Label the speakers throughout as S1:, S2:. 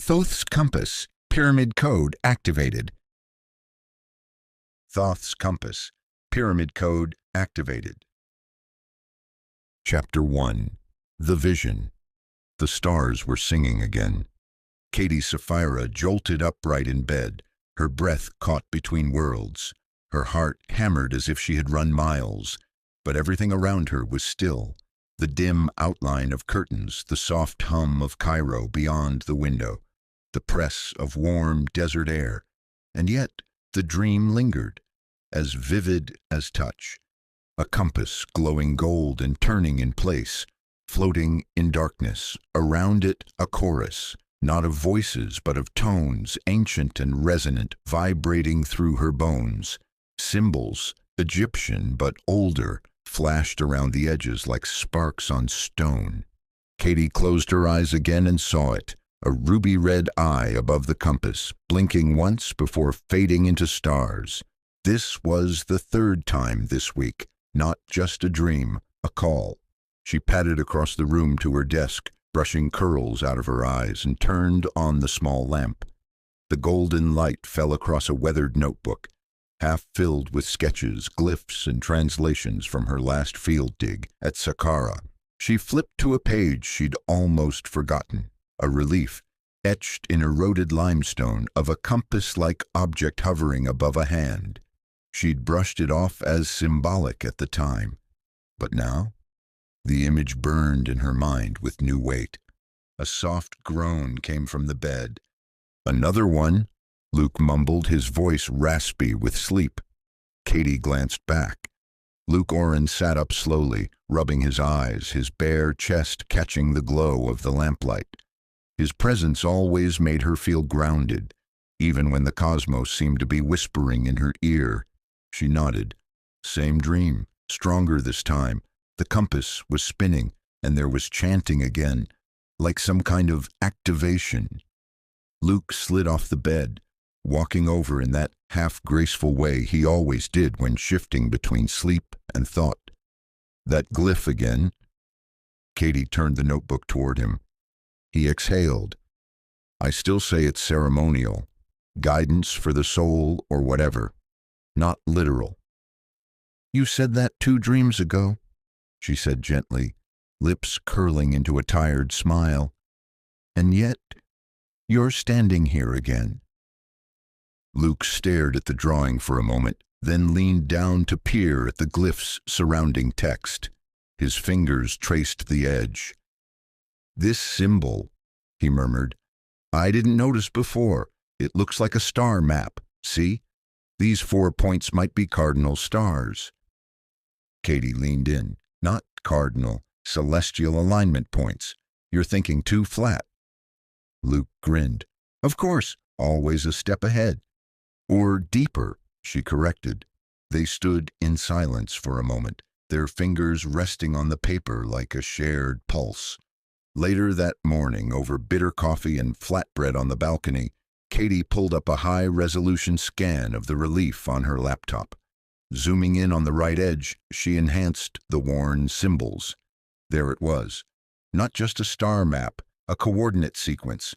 S1: Thoth's compass, pyramid code activated. Thoth's compass, pyramid code activated. Chapter 1. The Vision. The stars were singing again. Katie Saphira jolted upright in bed, her breath caught between worlds. Her heart hammered as if she had run miles, but everything around her was still. The dim outline of curtains, the soft hum of Cairo beyond the window, the press of warm desert air, and yet the dream lingered, as vivid as touch. A compass glowing gold and turning in place, floating in darkness, around it a chorus, not of voices but of tones, ancient and resonant, vibrating through her bones. Symbols, Egyptian but older, flashed around the edges like sparks on stone. Katie closed her eyes again and saw it, a ruby-red eye above the compass, blinking once before fading into stars. This was the third time this week, not just a dream, a call. She padded across the room to her desk, brushing curls out of her eyes, and turned on the small lamp. The golden light fell across a weathered notebook, half filled with sketches, glyphs, and translations from her last field dig at Saqqara. She flipped to a page she'd almost forgotten, a relief, etched in eroded limestone, of a compass-like object hovering above a hand. She'd brushed it off as symbolic at the time, but now the image burned in her mind with new weight. A soft groan came from the bed. "Another one," Luke mumbled, his voice raspy with sleep. Katie glanced back. Luke Orin sat up slowly, rubbing his eyes, his bare chest catching the glow of the lamplight. His presence always made her feel grounded, even when the cosmos seemed to be whispering in her ear. She nodded. Same dream, stronger this time. The compass was spinning, and there was chanting again, like some kind of activation. Luke slid off the bed, walking over in that half-graceful way he always did when shifting between sleep and thought. That glyph again. Katie turned the notebook toward him. He exhaled. "I still say it's ceremonial, guidance for the soul or whatever, not literal." "You said that 2 dreams ago," she said gently, lips curling into a tired smile. "And yet, you're standing here again." Luke stared at the drawing for a moment, then leaned down to peer at the glyphs surrounding text. His fingers traced the edge. "This symbol," he murmured, "I didn't notice before. It looks like a star map. See? These 4 points might be cardinal stars." Katie leaned in. "Not cardinal, celestial alignment points. You're thinking too flat." Luke grinned. "Of course, always a step ahead." "Or deeper," she corrected. They stood in silence for a moment, their fingers resting on the paper like a shared pulse. Later that morning, over bitter coffee and flatbread on the balcony, Katie pulled up a high-resolution scan of the relief on her laptop. Zooming in on the right edge, she enhanced the worn symbols. There it was. Not just a star map, a coordinate sequence.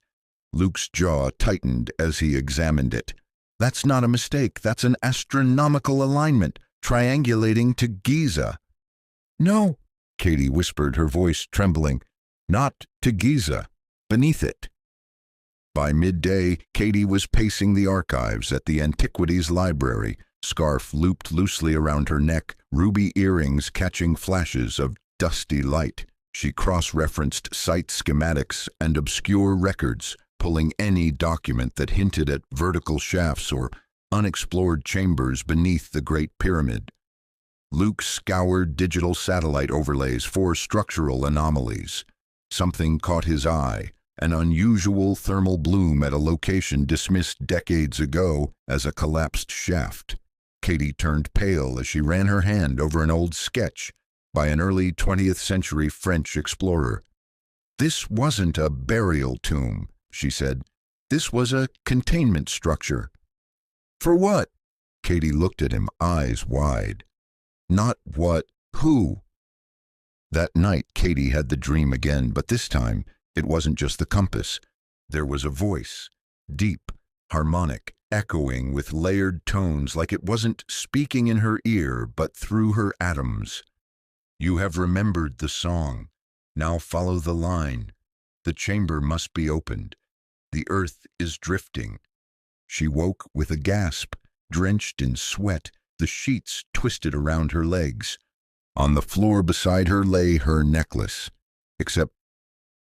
S1: Luke's jaw tightened as he examined it. "That's not a mistake. That's an astronomical alignment, triangulating to Giza." "No," Katie whispered, her voice trembling. "Not to Giza. Beneath it." By midday, Katie was pacing the archives at the Antiquities Library, scarf looped loosely around her neck, ruby earrings catching flashes of dusty light. She cross-referenced site schematics and obscure records, pulling any document that hinted at vertical shafts or unexplored chambers beneath the Great Pyramid. Luke scoured digital satellite overlays for structural anomalies. Something caught his eye, an unusual thermal bloom at a location dismissed decades ago as a collapsed shaft. Katie turned pale as she ran her hand over an old sketch by an early 20th century French explorer. "This wasn't a burial tomb," she said. "This was a containment structure." "For what?" Katie looked at him, eyes wide. "Not what, who?" That night, Katie had the dream again, but this time it wasn't just the compass. There was a voice, deep, harmonic, echoing with layered tones like it wasn't speaking in her ear but through her atoms. You have remembered the song. Now follow the line. The chamber must be opened. The earth is drifting. She woke with a gasp, drenched in sweat, the sheets twisted around her legs. On the floor beside her lay her necklace, except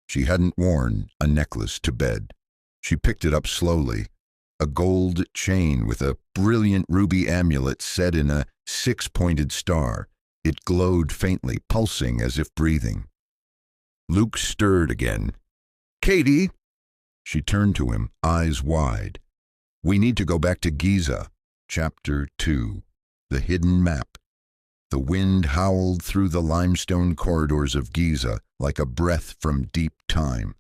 S1: she hadn't worn a necklace to bed. She picked it up slowly, a gold chain with a brilliant ruby amulet set in a six-pointed star. It glowed faintly, pulsing as if breathing. Luke stirred again. "Katie!" She turned to him, eyes wide. "We need to go back to Giza." Chapter 2. The Hidden Map. The wind howled through the limestone corridors of Giza like a breath from deep time.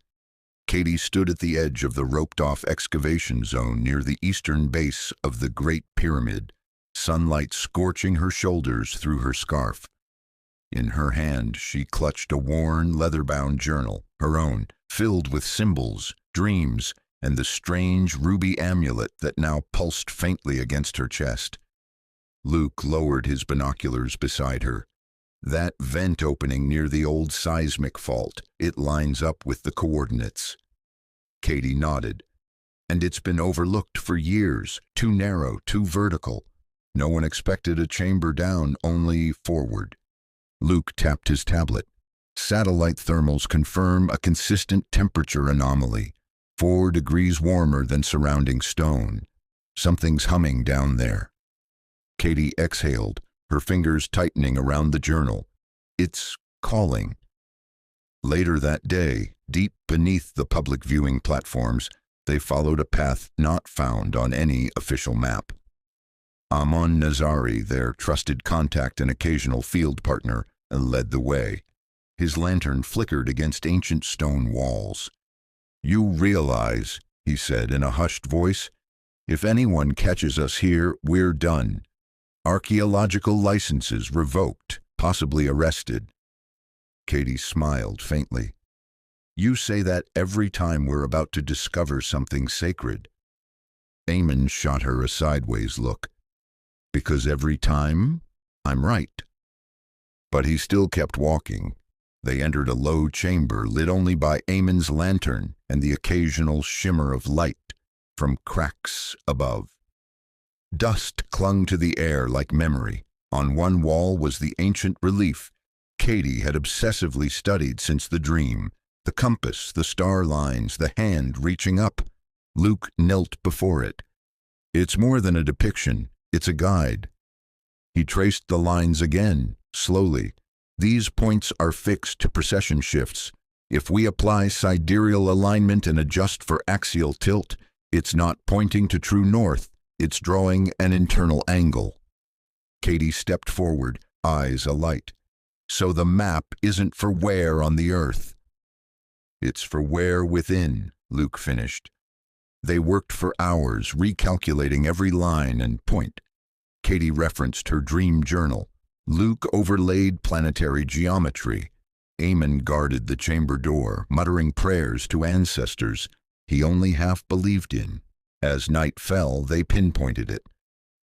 S1: Katie stood at the edge of the roped-off excavation zone near the eastern base of the Great Pyramid, sunlight scorching her shoulders through her scarf. In her hand, she clutched a worn, leather-bound journal, her own, filled with symbols, dreams, and the strange ruby amulet that now pulsed faintly against her chest. Luke lowered his binoculars beside her. "That vent opening near the old seismic fault, it lines up with the coordinates." Katie nodded. "And it's been overlooked for years, too narrow, too vertical. No one expected a chamber down, only forward." Luke tapped his tablet. Satellite thermals confirm a consistent temperature anomaly, 4 degrees warmer than surrounding stone. Something's humming down there. Katie exhaled, her fingers tightening around the journal. "It's calling." Later that day, deep beneath the public viewing platforms, they followed a path not found on any official map. Amon Nazari, their trusted contact and occasional field partner, led the way. His lantern flickered against ancient stone walls. "You realize," he said in a hushed voice, "if anyone catches us here, we're done. Archaeological licenses revoked, possibly arrested." Katie smiled faintly. "You say that every time we're about to discover something sacred." Amon shot her a sideways look. "Because every time, I'm right." But he still kept walking. They entered a low chamber lit only by Amon's lantern and the occasional shimmer of light from cracks above. Dust clung to the air like memory. On one wall was the ancient relief Katie had obsessively studied since the dream. The compass, the star lines, the hand reaching up. Luke knelt before it. "It's more than a depiction, it's a guide." He traced the lines again, slowly. "These points are fixed to precession shifts. If we apply sidereal alignment and adjust for axial tilt, it's not pointing to true north. It's drawing an internal angle." Katie stepped forward, eyes alight. "So the map isn't for where on the earth." "It's for where within," Luke finished. They worked for hours, recalculating every line and point. Katie referenced her dream journal. Luke overlaid planetary geometry. Amon guarded the chamber door, muttering prayers to ancestors he only half believed in. As night fell, they pinpointed it.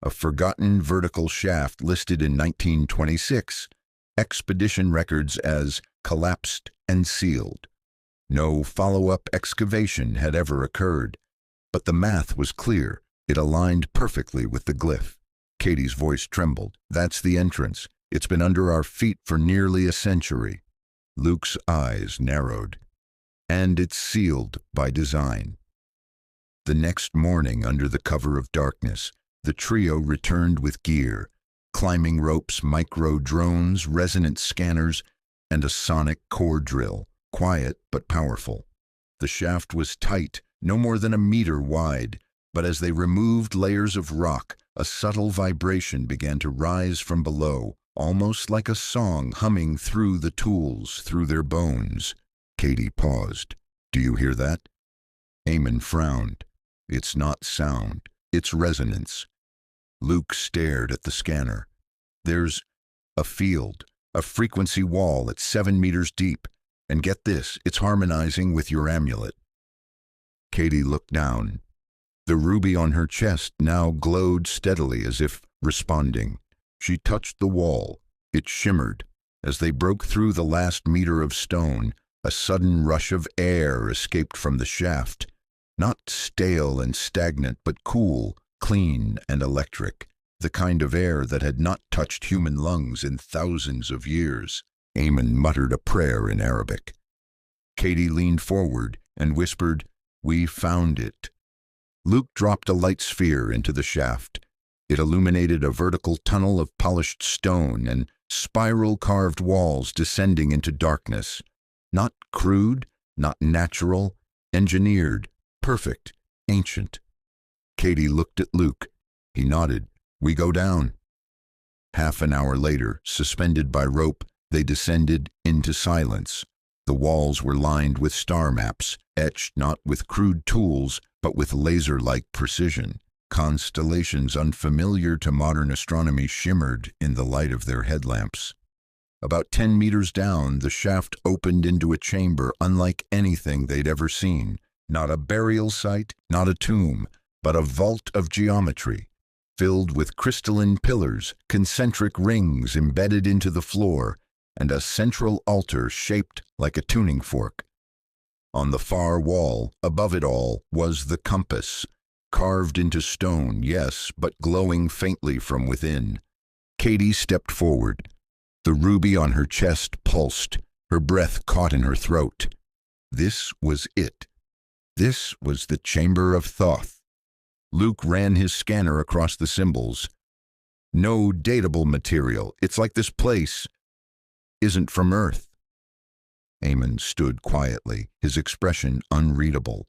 S1: A forgotten vertical shaft listed in 1926, expedition records as collapsed and sealed. No follow-up excavation had ever occurred, but the math was clear. It aligned perfectly with the glyph. Katie's voice trembled. "That's the entrance. It's been under our feet for nearly a century." Luke's eyes narrowed. "And it's sealed by design." The next morning, under the cover of darkness, the trio returned with gear, climbing ropes, micro-drones, resonant scanners, and a sonic core drill, quiet but powerful. The shaft was tight, no more than a meter wide, but as they removed layers of rock, a subtle vibration began to rise from below, almost like a song humming through the tools, through their bones. Katie paused. "Do you hear that?" Amon frowned. "It's not sound, it's resonance." Luke stared at the scanner. "There's a field, a frequency wall at 7 meters deep, and get this, it's harmonizing with your amulet." Katie looked down. The ruby on her chest now glowed steadily as if responding. She touched the wall. It shimmered. As they broke through the last meter of stone, a sudden rush of air escaped from the shaft. Not stale and stagnant, but cool, clean, and electric. The kind of air that had not touched human lungs in thousands of years. Amon muttered a prayer in Arabic. Katie leaned forward and whispered, "We found it." Luke dropped a light sphere into the shaft. It illuminated a vertical tunnel of polished stone and spiral-carved walls descending into darkness. Not crude, not natural, engineered, perfect, ancient. Katie looked at Luke. He nodded. "We go down." Half an hour later, suspended by rope, they descended into silence. The walls were lined with star maps, etched not with crude tools, but with laser-like precision. Constellations unfamiliar to modern astronomy shimmered in the light of their headlamps. About 10 meters down, the shaft opened into a chamber unlike anything they'd ever seen. Not a burial site, not a tomb, but a vault of geometry, filled with crystalline pillars, concentric rings embedded into the floor, and a central altar shaped like a tuning fork. On the far wall, above it all, was the compass, carved into stone, yes, but glowing faintly from within. Katie stepped forward. The ruby on her chest pulsed, her breath caught in her throat. This was it. This was the chamber of Thoth. Luke ran his scanner across the symbols. No datable material. It's like this place isn't from Earth. Amon stood quietly, his expression unreadable.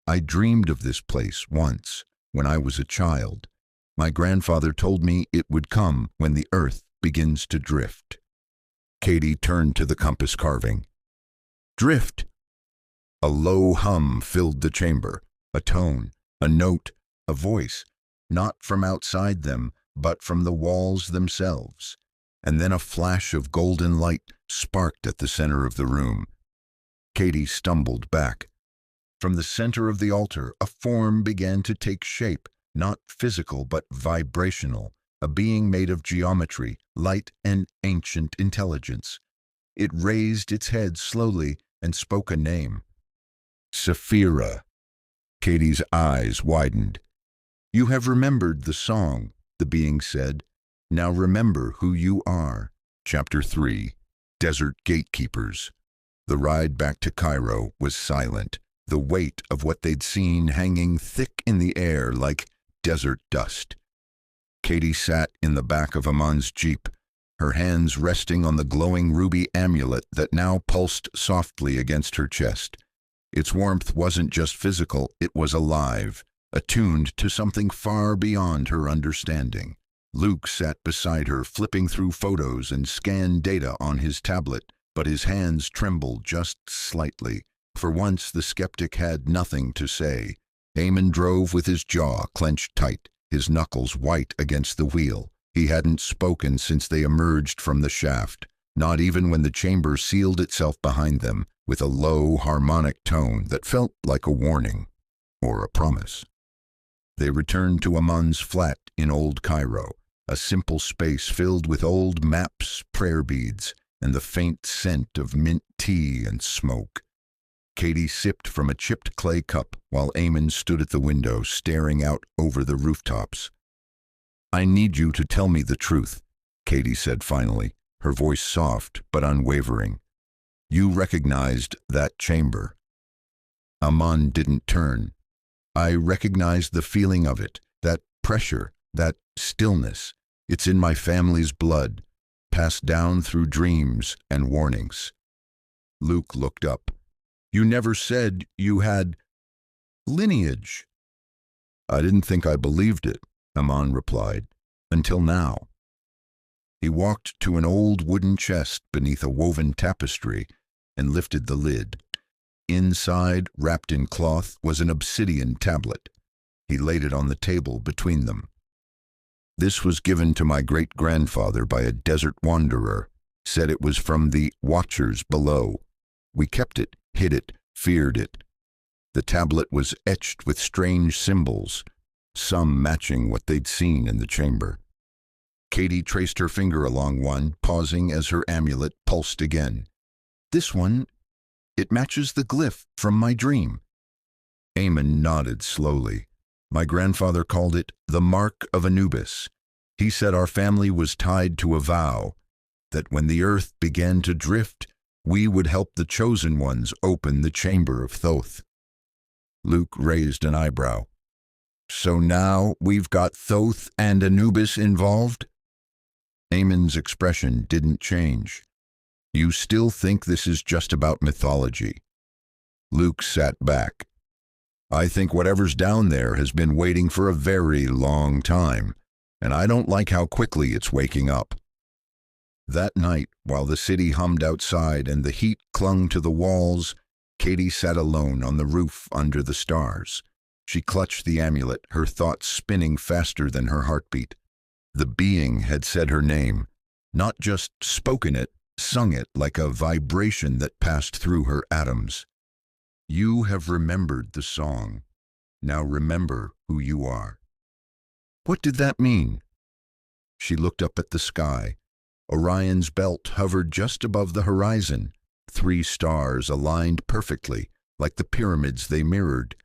S1: "I dreamed of this place once, when I was a child. My grandfather told me it would come when the Earth begins to drift." Katie turned to the compass carving. "Drift!" A low hum filled the chamber, a tone, a note, a voice, not from outside them, but from the walls themselves. And then a flash of golden light sparked at the center of the room. Katie stumbled back. From the center of the altar, a form began to take shape, not physical but vibrational, a being made of geometry, light, and ancient intelligence. It raised its head slowly and spoke a name. "Saphira." Katie's eyes widened. "You have remembered the song," the being said. "Now remember who you are." Chapter 3. Desert Gatekeepers. The ride back to Cairo was silent, the weight of what they'd seen hanging thick in the air like desert dust. Katie sat in the back of Amon's jeep, her hands resting on the glowing ruby amulet that now pulsed softly against her chest. Its warmth wasn't just physical, it was alive, attuned to something far beyond her understanding. Luke sat beside her, flipping through photos and scanned data on his tablet, but his hands trembled just slightly. For once, the skeptic had nothing to say. Amon drove with his jaw clenched tight, his knuckles white against the wheel. He hadn't spoken since they emerged from the shaft, not even when the chamber sealed itself behind them, with a low, harmonic tone that felt like a warning, or a promise. They returned to Amon's flat in Old Cairo, a simple space filled with old maps, prayer beads, and the faint scent of mint tea and smoke. Katie sipped from a chipped clay cup while Amon stood at the window staring out over the rooftops. "I need you to tell me the truth," Katie said finally, her voice soft but unwavering. "You recognized that chamber." Amon didn't turn. "I recognized the feeling of it, that pressure, that stillness. It's in my family's blood, passed down through dreams and warnings." Luke looked up. "You never said you had lineage." "I didn't think I believed it," Amon replied, "until now." He walked to an old wooden chest beneath a woven tapestry and lifted the lid. Inside, wrapped in cloth, was an obsidian tablet. He laid it on the table between them. "This was given to my great-grandfather by a desert wanderer. Said it was from the Watchers below. We kept it, hid it, feared it. The tablet was etched with strange symbols, some matching what they'd seen in the chamber. Katie traced her finger along one, pausing as her amulet pulsed again. This one, it matches the glyph from my dream. Amon nodded slowly. My grandfather called it the Mark of Anubis. He said our family was tied to a vow, that when the earth began to drift, we would help the chosen ones open the chamber of Thoth. Luke raised an eyebrow. So now we've got Thoth and Anubis involved? Amon's expression didn't change. You still think this is just about mythology? Luke sat back. I think whatever's down there has been waiting for a very long time, and I don't like how quickly it's waking up. That night, while the city hummed outside and the heat clung to the walls, Katie sat alone on the roof under the stars. She clutched the amulet, her thoughts spinning faster than her heartbeat. The being had said her name, not just spoken it, sung it like a vibration that passed through her atoms. You have remembered the song. Now remember who you are. What did that mean? She looked up at the sky. Orion's belt hovered just above the horizon. 3 stars aligned perfectly, like the pyramids they mirrored.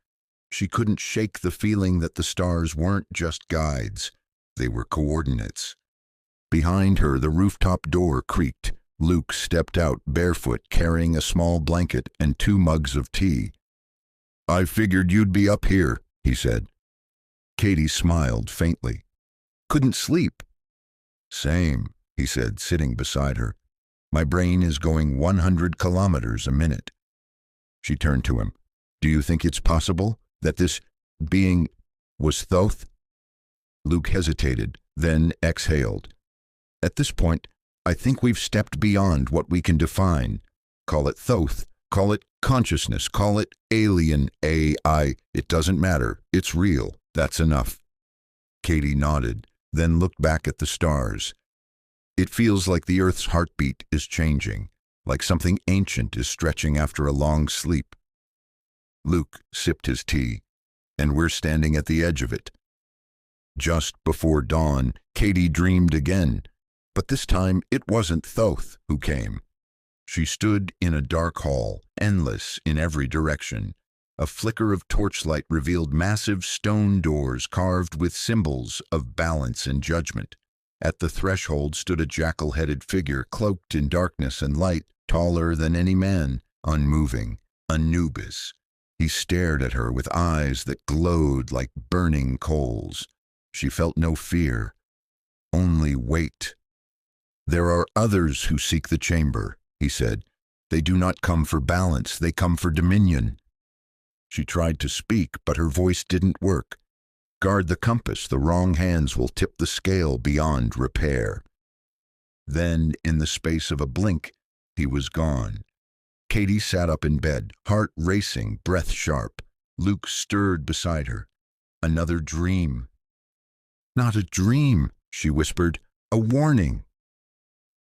S1: She couldn't shake the feeling that the stars weren't just guides. They were coordinates. Behind her, the rooftop door creaked. Luke stepped out barefoot, carrying a small blanket and 2 mugs of tea. I figured you'd be up here, he said. Katie smiled faintly. Couldn't sleep. Same, he said, sitting beside her. My brain is going 100 kilometers a minute. She turned to him. Do you think it's possible that this being was Thoth? Luke hesitated, then exhaled. At this point, I think we've stepped beyond what we can define. Call it Thoth, call it consciousness, call it alien AI. It doesn't matter. It's real. That's enough. Katie nodded, then looked back at the stars. It feels like the Earth's heartbeat is changing, like something ancient is stretching after a long sleep. Luke sipped his tea, and we're standing at the edge of it. Just before dawn, Katie dreamed again, but this time it wasn't Thoth who came. She stood in a dark hall, endless in every direction. A flicker of torchlight revealed massive stone doors carved with symbols of balance and judgment. At the threshold stood a jackal-headed figure cloaked in darkness and light, taller than any man, unmoving, Anubis. He stared at her with eyes that glowed like burning coals. She felt no fear, only weight. There are others who seek the chamber, he said. They do not come for balance, they come for dominion. She tried to speak, but her voice didn't work. Guard the compass, the wrong hands will tip the scale beyond repair. Then, in the space of a blink, he was gone. Katie sat up in bed, heart racing, breath sharp. Luke stirred beside her. Another dream. Not a dream, she whispered. A warning.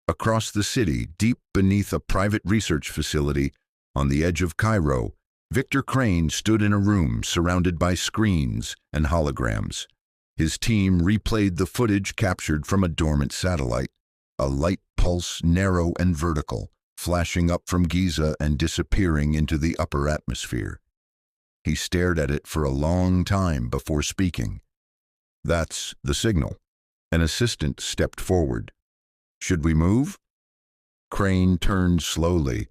S1: Across the city, deep beneath a private research facility, on the edge of Cairo, Victor Crane stood in a room surrounded by screens and holograms. His team replayed the footage captured from a dormant satellite, a light pulse narrow and vertical, flashing up from Giza and disappearing into the upper atmosphere. He stared at it for a long time before speaking. That's the signal. An assistant stepped forward. Should we move? Crane turned slowly.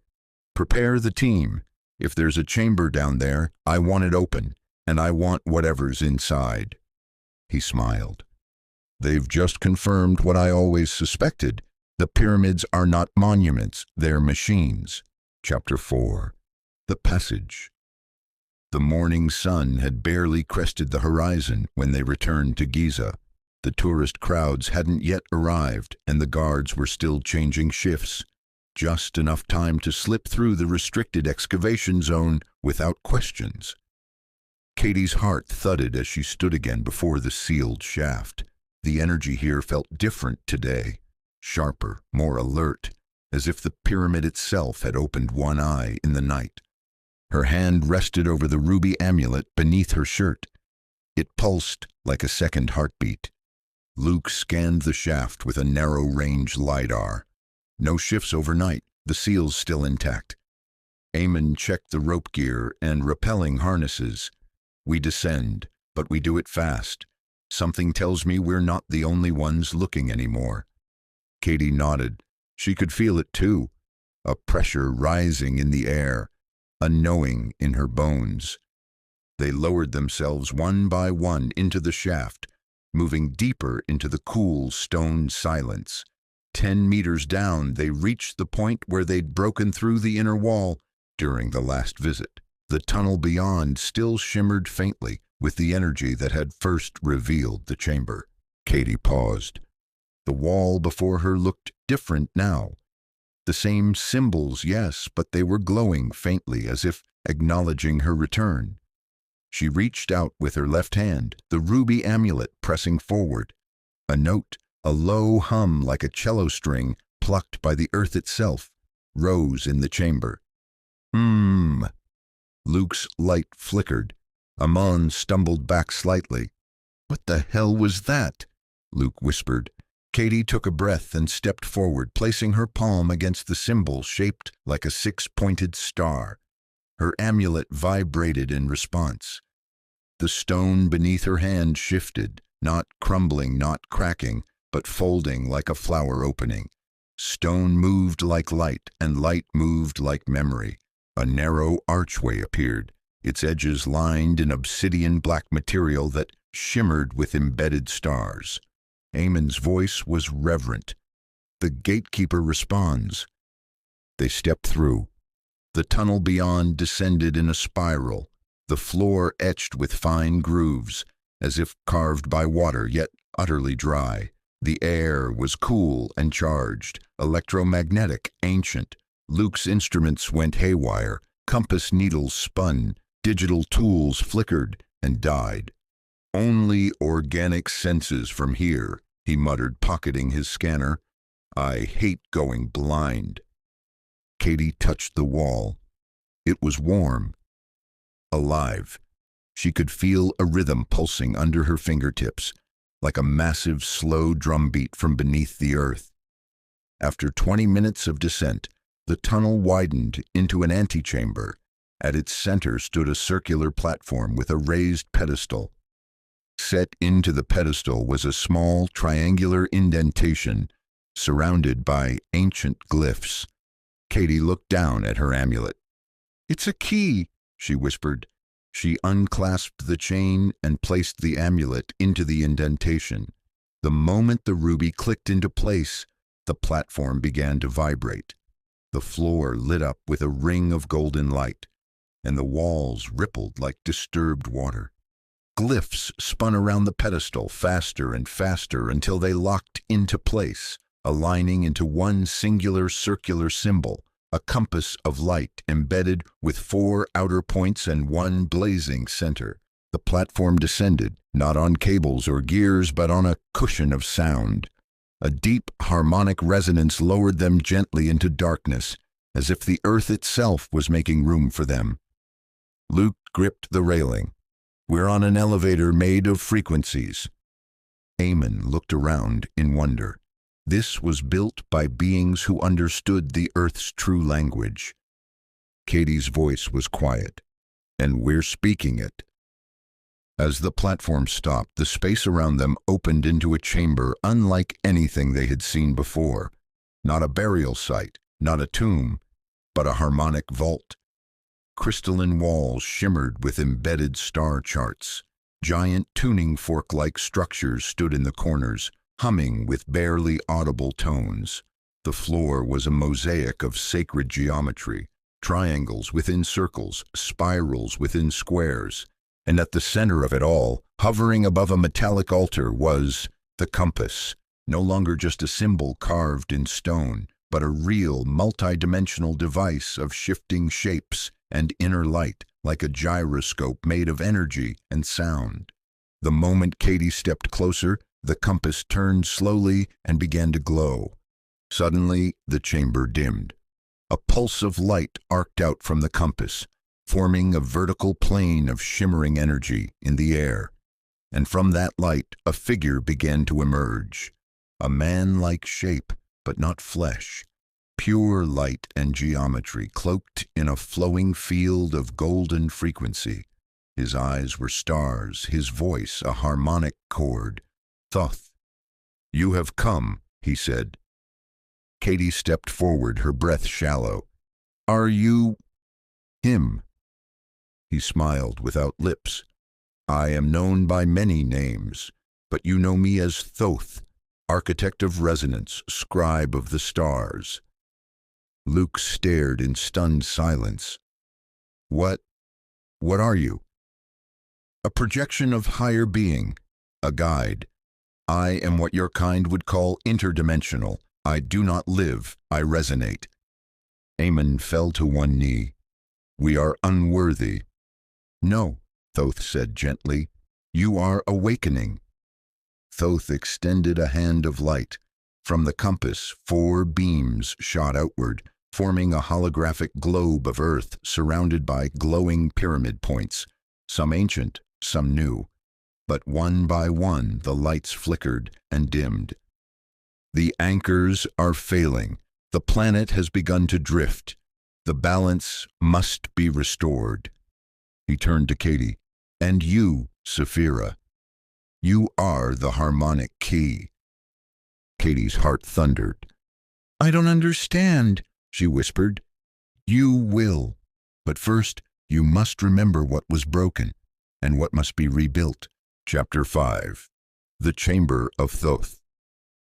S1: Prepare the team. If there's a chamber down there, I want it open, and I want whatever's inside. He smiled. They've just confirmed what I always suspected. The pyramids are not monuments, they're machines. Chapter 4. The Passage. The morning sun had barely crested the horizon when they returned to Giza. The tourist crowds hadn't yet arrived, and the guards were still changing shifts. Just enough time to slip through the restricted excavation zone without questions. Katie's heart thudded as she stood again before the sealed shaft. The energy here felt different today, sharper, more alert, as if the pyramid itself had opened one eye in the night. Her hand rested over the ruby amulet beneath her shirt. It pulsed like a second heartbeat. Luke scanned the shaft with a narrow-range LiDAR. No shifts overnight, the seals still intact. Amon checked the rope gear and rappelling harnesses. We descend, but we do it fast. Something tells me we're not the only ones looking anymore. Katie nodded. She could feel it too. A pressure rising in the air, a knowing in her bones. They lowered themselves one by one into the shaft, moving deeper into the cool stone silence. 10 meters down, they reached the point where they'd broken through the inner wall during the last visit. The tunnel beyond still shimmered faintly with the energy that had first revealed the chamber. Katie paused. The wall before her looked different now. The same symbols, yes, but they were glowing faintly as if acknowledging her return. She reached out with her left hand, the ruby amulet pressing forward. A note, a low hum like a cello string plucked by the earth itself, rose in the chamber. Luke's light flickered. Amon stumbled back slightly. "What the hell was that?" Luke whispered. Katie took a breath and stepped forward, placing her palm against the symbol shaped like a 6-pointed star. Her amulet vibrated in response. The stone beneath her hand shifted, not crumbling, not cracking, but folding like a flower opening. Stone moved like light, and light moved like memory. A narrow archway appeared, its edges lined in obsidian black material that shimmered with embedded stars. Amon's voice was reverent. "The gatekeeper responds." They stepped through. The tunnel beyond descended in a spiral, the floor etched with fine grooves, as if carved by water, yet utterly dry. The air was cool and charged, electromagnetic, ancient. Luke's instruments went haywire, compass needles spun, digital tools flickered and died. "Only organic senses from here," he muttered, pocketing his scanner. "I hate going blind." Katie touched the wall. It was warm, alive. She could feel a rhythm pulsing under her fingertips, like a massive, slow drumbeat from beneath the earth. After 20 minutes of descent, the tunnel widened into an antechamber. At its center stood a circular platform with a raised pedestal. Set into the pedestal was a small, triangular indentation, surrounded by ancient glyphs. Katie looked down at her amulet. "It's a key," she whispered. She unclasped the chain and placed the amulet into the indentation. The moment the ruby clicked into place, the platform began to vibrate. The floor lit up with a ring of golden light, and the walls rippled like disturbed water. Glyphs spun around the pedestal faster and faster until they locked into place, aligning into one singular circular symbol, a compass of light embedded with 4 outer points and 1 blazing center. The platform descended, not on cables or gears, but on a cushion of sound. A deep harmonic resonance lowered them gently into darkness, as if the earth itself was making room for them. Luke gripped the railing. "We're on an elevator made of frequencies." Amon looked around in wonder. This was built by beings who understood the Earth's true language. Katie's voice was quiet, "And we're speaking it." As the platform stopped, the space around them opened into a chamber unlike anything they had seen before. Not a burial site, not a tomb, but a harmonic vault. Crystalline walls shimmered with embedded star charts. Giant tuning fork-like structures stood in the corners, humming with barely audible tones. The floor was a mosaic of sacred geometry, triangles within circles, spirals within squares, and at the center of it all, hovering above a metallic altar, was the compass, no longer just a symbol carved in stone, but a real multidimensional device of shifting shapes and inner light, like a gyroscope made of energy and sound. The moment Katie stepped closer, the compass turned slowly and began to glow. Suddenly, the chamber dimmed. A pulse of light arced out from the compass, forming a vertical plane of shimmering energy in the air. And from that light, a figure began to emerge. A man-like shape, but not flesh. Pure light and geometry, cloaked in a flowing field of golden frequency. His eyes were stars, his voice a harmonic chord. "Thoth, you have come," he said. Katie stepped forward, her breath shallow. "Are you him?" He smiled without lips. "I am known by many names, but you know me as Thoth, architect of resonance, scribe of the stars." Luke stared in stunned silence. What are you?" "A projection of higher being, a guide. I am what your kind would call interdimensional. I do not live, I resonate." Amon fell to one knee. "We are unworthy." "No," Thoth said gently. "You are awakening." Thoth extended a hand of light. From the compass, 4 beams shot outward, forming a holographic globe of Earth surrounded by glowing pyramid points, some ancient, some new. But one by one, the lights flickered and dimmed. "The anchors are failing. The planet has begun to drift. The balance must be restored." He turned to Katie. "And you, Saphira. You are the harmonic key." Katie's heart thundered. "I don't understand," she whispered. "You will. But first, you must remember what was broken and what must be rebuilt." Chapter 5. The Chamber of Thoth.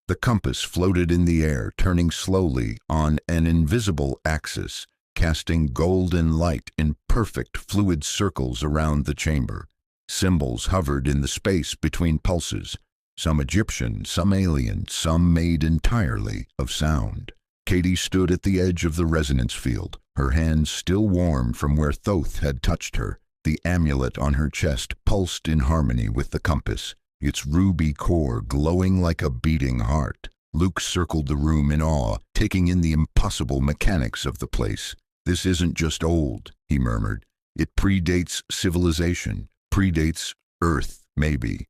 S1: The compass floated in the air, turning slowly on an invisible axis, casting golden light in perfect fluid circles around the chamber. Symbols hovered in the space between pulses, some Egyptian, some alien, some made entirely of sound. Katie stood at the edge of the resonance field, her hands still warm from where Thoth had touched her. The amulet on her chest pulsed in harmony with the compass, its ruby core glowing like a beating heart. Luke circled the room in awe, taking in the impossible mechanics of the place. "This isn't just old," he murmured. "It predates civilization, predates Earth, maybe."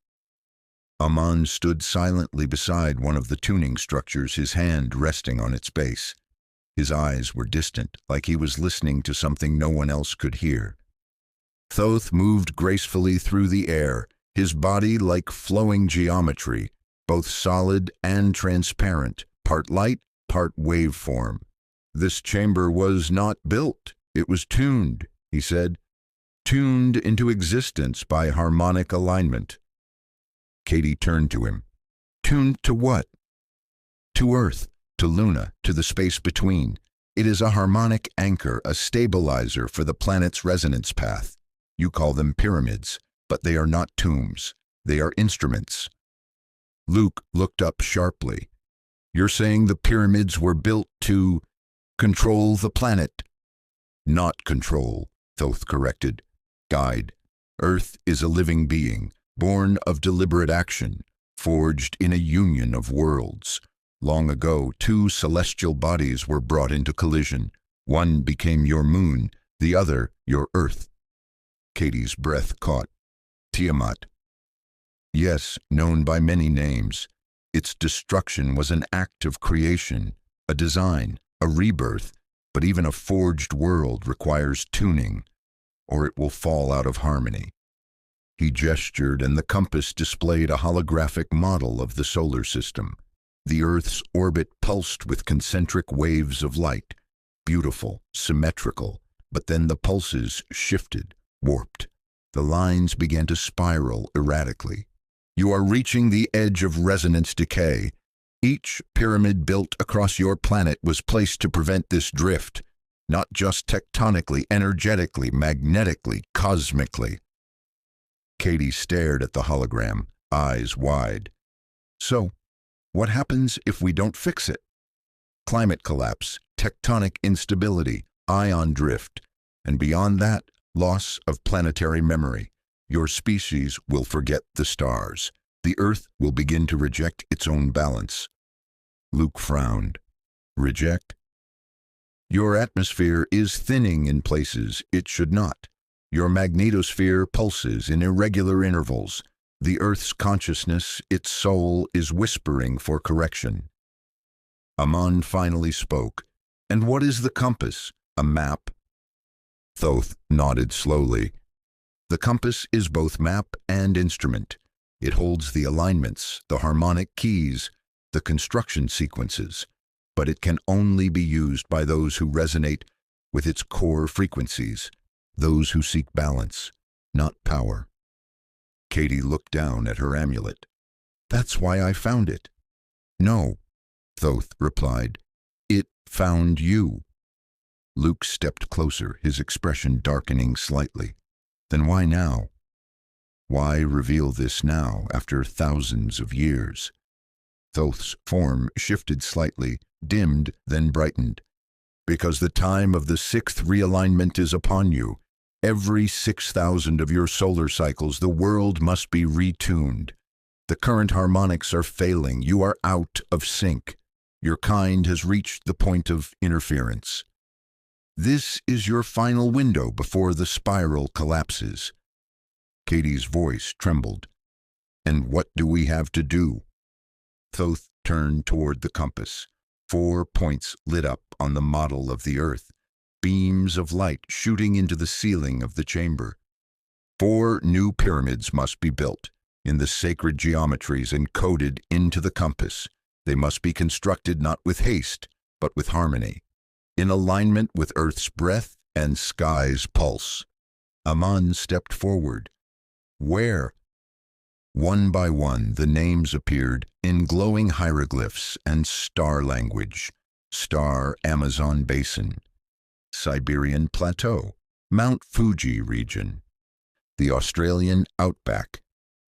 S1: Amon stood silently beside one of the tuning structures, his hand resting on its base. His eyes were distant, like he was listening to something no one else could hear. Thoth moved gracefully through the air, his body like flowing geometry, both solid and transparent, part light, part waveform. "This chamber was not built, it was tuned," he said. "Tuned into existence by harmonic alignment." Katie turned to him. "Tuned to what?" "To Earth, to Luna, to the space between. It is a harmonic anchor, a stabilizer for the planet's resonance path. You call them pyramids, but they are not tombs. They are instruments." Luke looked up sharply. "You're saying the pyramids were built to control the planet?" "Not control," Thoth corrected. "Guide. Earth is a living being, born of deliberate action, forged in a union of worlds. Long ago, 2 celestial bodies were brought into collision. One became your moon, the other your Earth." Katie's breath caught. "Tiamat." "Yes, known by many names. Its destruction was an act of creation, a design, a rebirth, but even a forged world requires tuning, or it will fall out of harmony." He gestured, and the compass displayed a holographic model of the solar system. The Earth's orbit pulsed with concentric waves of light, beautiful, symmetrical, but then the pulses shifted, warped. The lines began to spiral erratically. "You are reaching the edge of resonance decay. Each pyramid built across your planet was placed to prevent this drift, not just tectonically, energetically, magnetically, cosmically." Katie stared at the hologram, eyes wide. "So, what happens if we don't fix it?" "Climate collapse, tectonic instability, ion drift, and beyond that, loss of planetary memory. Your species will forget the stars. The Earth will begin to reject its own balance." Luke frowned. "Reject?" Your atmosphere is thinning in places it should not. Your magnetosphere pulses in irregular intervals. The Earth's consciousness, its soul, is whispering for correction. Amon finally spoke. And what is the compass? A map? Thoth nodded slowly. The compass is both map and instrument. It holds the alignments, the harmonic keys, the construction sequences, but it can only be used by those who resonate with its core frequencies, those who seek balance, not power. Katie looked down at her amulet. That's why I found it. No, Thoth replied. It found you. Luke stepped closer, his expression darkening slightly. Then why now? Why reveal this now, after thousands of years? Thoth's form shifted slightly, dimmed, then brightened. Because the time of the 6th realignment is upon you. Every 6,000 of your solar cycles, the world must be retuned. The current harmonics are failing. You are out of sync. Your kind has reached the point of interference. This is your final window before the spiral collapses. Katie's voice trembled. And what do we have to do? Thoth turned toward the compass. 4 points lit up on the model of the Earth, beams of light shooting into the ceiling of the chamber. 4 new pyramids must be built, in the sacred geometries encoded into the compass. They must be constructed not with haste, but with harmony, in alignment with Earth's breath and sky's pulse. Amon stepped forward. Where? One by one, the names appeared in glowing hieroglyphs and star language. Star Amazon Basin, Siberian Plateau, Mount Fuji region, the Australian Outback.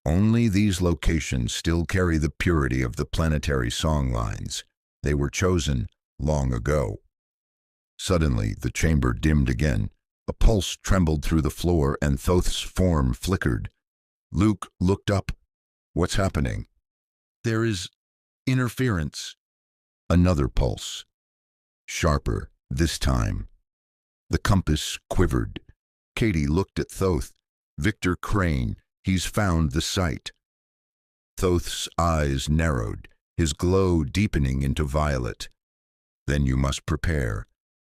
S1: Only these locations still carry the purity of the planetary song lines. They were chosen long ago. Suddenly, the chamber dimmed again. A pulse trembled through the floor and Thoth's form flickered. Luke looked up. What's happening? There is interference. Another pulse. Sharper, this time. The compass quivered. Katie looked at Thoth. Victor Crane, he's found the site. Thoth's eyes narrowed, his glow deepening into violet. Then you must prepare.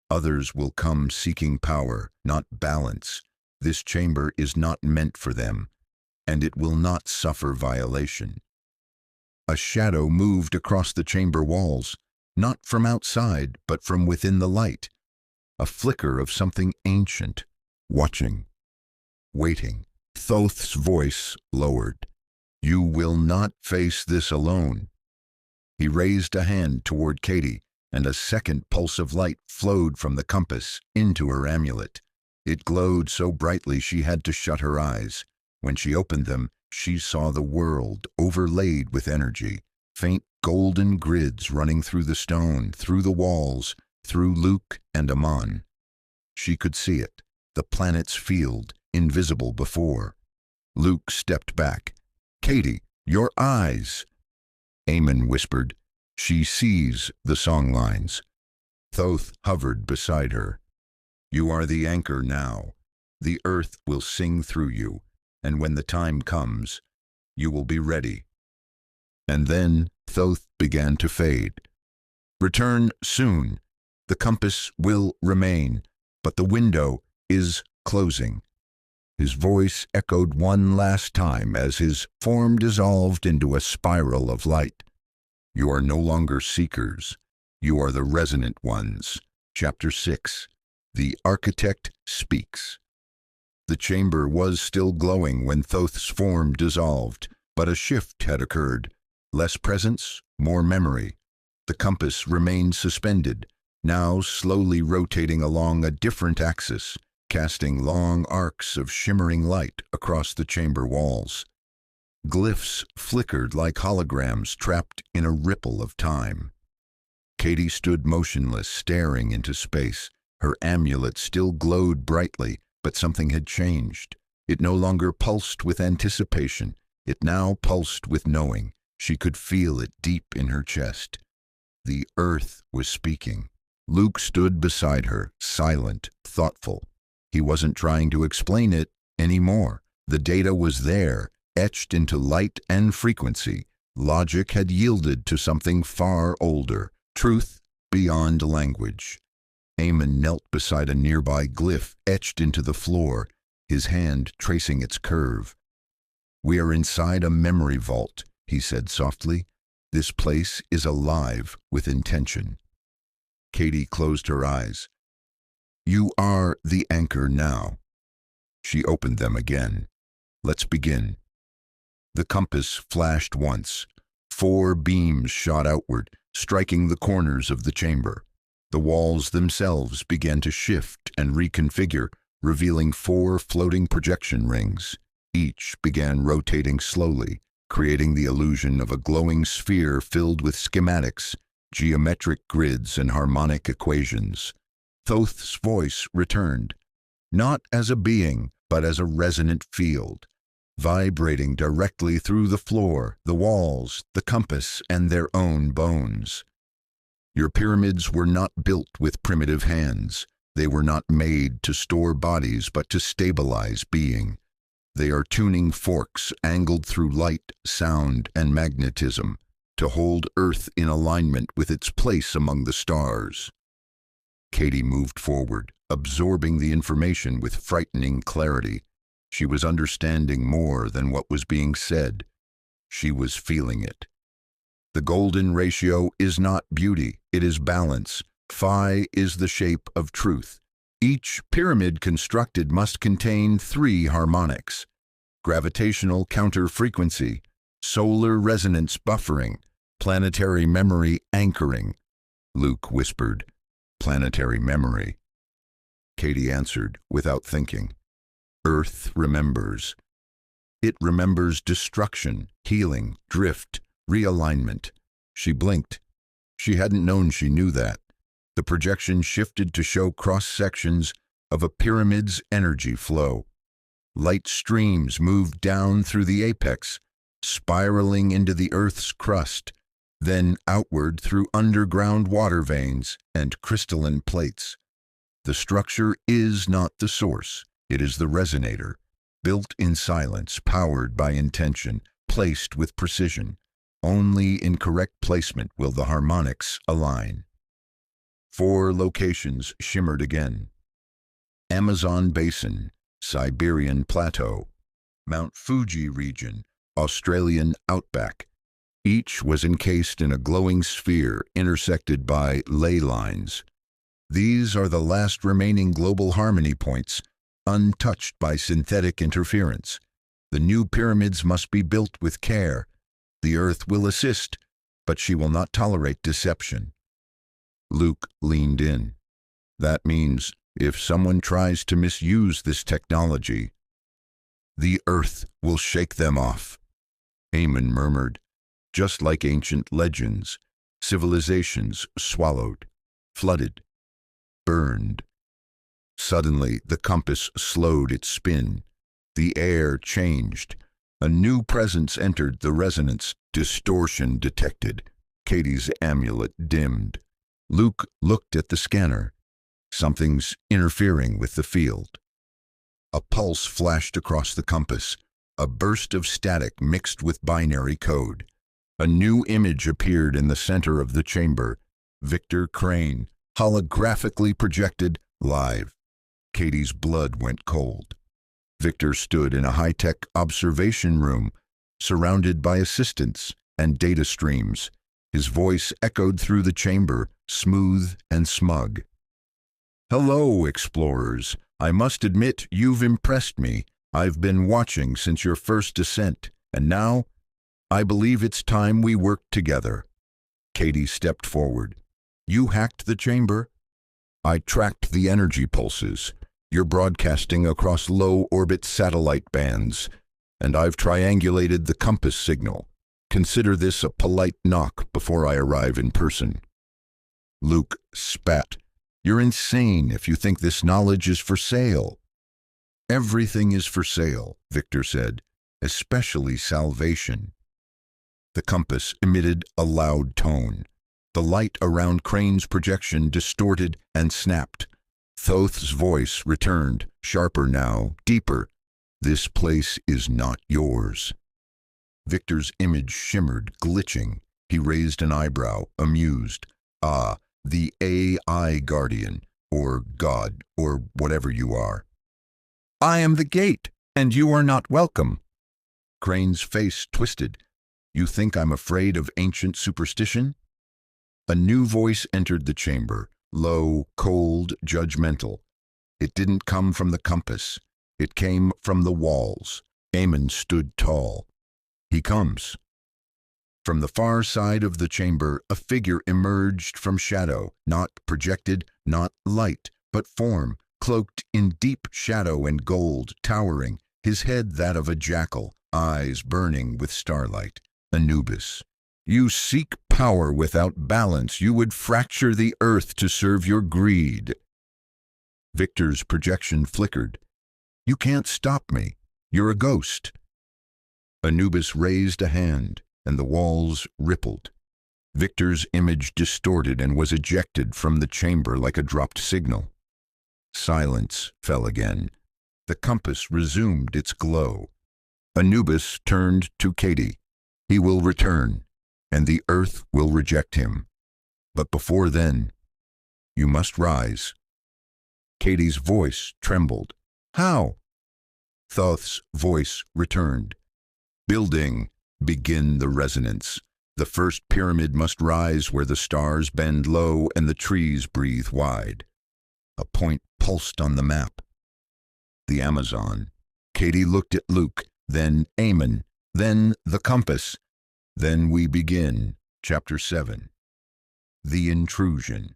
S1: Others will come seeking power, not balance. This chamber is not meant for them, and it will not suffer violation. A shadow moved across the chamber walls, not from outside, but from within the light. A flicker of something ancient, watching, waiting. Thoth's voice lowered. You will not face this alone. He raised a hand toward Katie, and a second pulse of light flowed from the compass into her amulet. It glowed so brightly she had to shut her eyes. When she opened them, she saw the world overlaid with energy, faint golden grids running through the stone, through the walls, through Luke and Amon. She could see it, the planet's field, invisible before. Luke stepped back. Katie, your eyes! Amon whispered. She sees the song lines. Thoth hovered beside her. You are the anchor now. The earth will sing through you, and when the time comes, you will be ready. And then Thoth began to fade. Return soon. The compass will remain, but the window is closing. His voice echoed one last time as his form dissolved into a spiral of light. You are no longer seekers. You are the resonant ones. Chapter 6. The Architect Speaks. The chamber was still glowing when Thoth's form dissolved, but a shift had occurred. Less presence, more memory. The compass remained suspended, now slowly rotating along a different axis, casting long arcs of shimmering light across the chamber walls. Glyphs flickered like holograms trapped in a ripple of time. Katie stood motionless, staring into space. Her amulet still glowed brightly, but something had changed. It no longer pulsed with anticipation. It now pulsed with knowing. She could feel it deep in her chest. The earth was speaking. Luke stood beside her, silent, thoughtful. He wasn't trying to explain it anymore. The data was there, etched into light and frequency. Logic had yielded to something far older, truth beyond language. Amon knelt beside a nearby glyph etched into the floor, his hand tracing its curve. "We are inside a memory vault," he said softly. "This place is alive with intention." Katie closed her eyes. "You are the anchor now." She opened them again. "Let's begin." The compass flashed once. 4 beams shot outward, striking the corners of the chamber. The walls themselves began to shift and reconfigure, revealing 4 floating projection rings. Each began rotating slowly, creating the illusion of a glowing sphere filled with schematics, geometric grids, and harmonic equations. Thoth's voice returned, not as a being, but as a resonant field, vibrating directly through the floor, the walls, the compass, and their own bones. "Your pyramids were not built with primitive hands. They were not made to store bodies, but to stabilize being. They are tuning forks angled through light, sound, and magnetism to hold Earth in alignment with its place among the stars." Katie moved forward, absorbing the information with frightening clarity. She was understanding more than what was being said. She was feeling it. The golden ratio is not beauty, it is balance. Phi is the shape of truth. Each pyramid constructed must contain 3 harmonics: gravitational counter-frequency, solar resonance buffering, planetary memory anchoring. Luke whispered, "Planetary memory." Katie answered without thinking, "Earth remembers. It remembers destruction, healing, drift, realignment." She blinked. She hadn't known she knew that. The projection shifted to show cross-sections of a pyramid's energy flow. Light streams moved down through the apex, spiraling into the Earth's crust, then outward through underground water veins and crystalline plates. The structure is not the source, it is the resonator, built in silence, powered by intention, placed with precision. Only in correct placement will the harmonics align. 4 locations shimmered again: Amazon Basin, Siberian Plateau, Mount Fuji region, Australian outback. Each was encased in a glowing sphere intersected by ley lines. These are the last remaining global harmony points, untouched by synthetic interference. The new pyramids must be built with care. The Earth will assist, but she will not tolerate deception. Luke leaned in. "That means if someone tries to misuse this technology, the Earth will shake them off." Amon murmured, "Just like ancient legends, civilizations swallowed, flooded, burned." Suddenly, the compass slowed its spin. The air changed. A new presence entered the resonance. Distortion detected. Katie's amulet dimmed. Luke looked at the scanner. Something's interfering with the field. A pulse flashed across the compass, a burst of static mixed with binary code. A new image appeared in the center of the chamber. Victor Crane, holographically projected, live. Katie's blood went cold. Victor stood in a high-tech observation room, surrounded by assistants and data streams. His voice echoed through the chamber, smooth and smug. "Hello, explorers. I must admit you've impressed me. I've been watching since your first descent, and now I believe it's time we worked together." Katie stepped forward. "You hacked the chamber?" "I tracked the energy pulses. You're broadcasting across low-orbit satellite bands, and I've triangulated the compass signal. Consider this a polite knock before I arrive in person." Luke spat. "You're insane if you think this knowledge is for sale." "Everything is for sale," Victor said, "especially salvation." The compass emitted a loud tone. The light around Crane's projection distorted and snapped. Thoth's voice returned, sharper now, deeper. "This place is not yours." Victor's image shimmered, glitching. He raised an eyebrow, amused. "Ah, the AI guardian, or God, or whatever you are." "I am the gate, and you are not welcome." Crane's face twisted. "You think I'm afraid of ancient superstition?" A new voice entered the chamber, low, cold, judgmental. It didn't come from the compass. It came from the walls. Amon stood tall. "He comes." From the far side of the chamber, a figure emerged from shadow, not projected, not light, but form, cloaked in deep shadow and gold, towering, his head that of a jackal, eyes burning with starlight. Anubis. "You seek power without balance. You would fracture the earth to serve your greed." Victor's projection flickered. "You can't stop me. You're a ghost." Anubis raised a hand, and the walls rippled. Victor's image distorted and was ejected from the chamber like a dropped signal. Silence fell again. The compass resumed its glow. Anubis turned to Katie. "He will return, and the earth will reject him. But before then, you must rise." Katie's voice trembled. "How?" Thoth's voice returned. "Building, begin the resonance. The first pyramid must rise where the stars bend low and the trees breathe wide." A point pulsed on the map. The Amazon. Katie looked at Luke, then Amon, then the compass. Then we begin. Chapter 7. The Intrusion.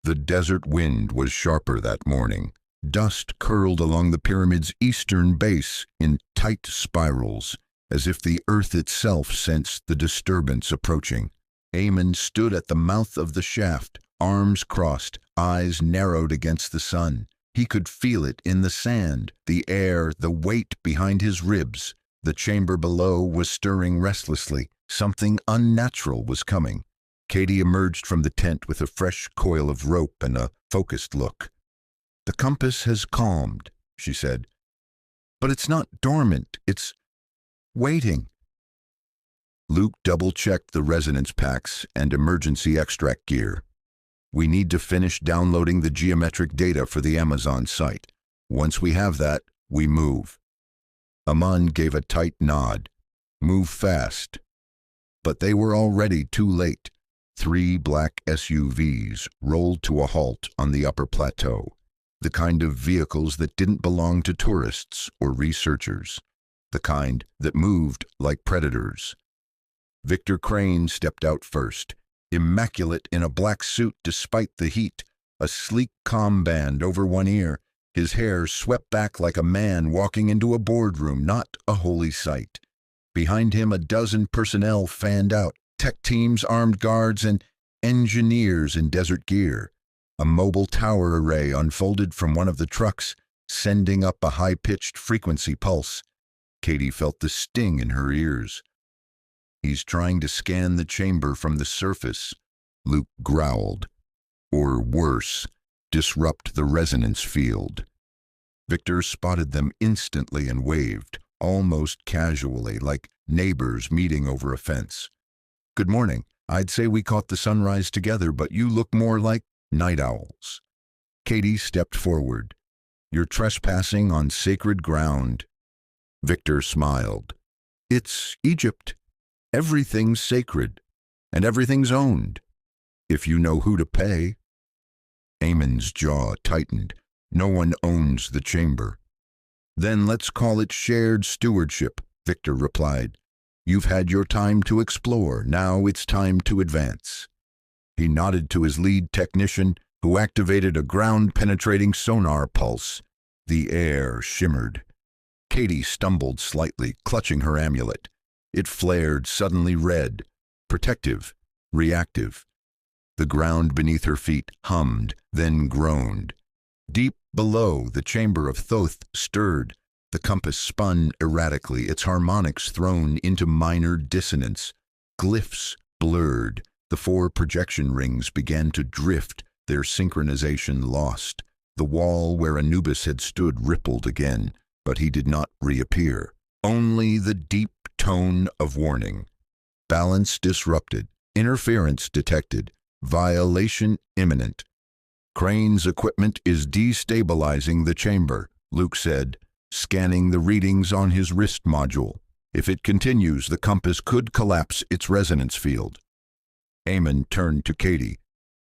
S1: The desert wind was sharper that morning. Dust curled along the pyramid's eastern base in tight spirals, as if the earth itself sensed the disturbance approaching. Amon stood at the mouth of the shaft, arms crossed, eyes narrowed against the sun. He could feel it in the sand, the air, the weight behind his ribs. The chamber below was stirring restlessly. Something unnatural was coming. Katie emerged from the tent with a fresh coil of rope and a focused look. "The compass has calmed," she said. "But it's not dormant, it's waiting." Luke double-checked the resonance packs and emergency extract gear. "We need to finish downloading the geometric data for the Amazon site. Once we have that, we move." Amon gave a tight nod. "Move fast." But they were already too late. 3 black SUVs rolled to a halt on the upper plateau, the kind of vehicles that didn't belong to tourists or researchers, the kind that moved like predators. Victor Crane stepped out first, immaculate in a black suit despite the heat, a sleek comm band over one ear, his hair swept back like a man walking into a boardroom, not a holy sight. Behind him, a dozen personnel fanned out, tech teams, armed guards, and engineers in desert gear. A mobile tower array unfolded from one of the trucks, sending up a high-pitched frequency pulse. Katie felt the sting in her ears. "He's trying to scan the chamber from the surface," Luke growled. "Or worse, disrupt the resonance field." Victor spotted them instantly and waved, almost casually, like neighbors meeting over a fence. "Good morning. I'd say we caught the sunrise together, but you look more like night owls." Katie stepped forward. "You're trespassing on sacred ground." Victor smiled. "It's Egypt. Everything's sacred, and everything's owned, if you know who to pay." Amon's jaw tightened. "No one owns the chamber." "Then let's call it shared stewardship," Victor replied. "You've had your time to explore. Now it's time to advance." He nodded to his lead technician, who activated a ground-penetrating sonar pulse. The air shimmered. Katie stumbled slightly, clutching her amulet. It flared suddenly red, protective, reactive. The ground beneath her feet hummed, then groaned. Deep below, the chamber of Thoth stirred. The compass spun erratically, its harmonics thrown into minor dissonance. Glyphs blurred, The 4 projection rings began to drift, their synchronization lost. The wall where Anubis had stood rippled again, but he did not reappear. Only the deep tone of warning. Balance disrupted. Interference detected. Violation imminent. Crane's equipment is destabilizing the chamber, Luke said, scanning the readings on his wrist module. If it continues, the compass could collapse its resonance field. Amon turned to Katie.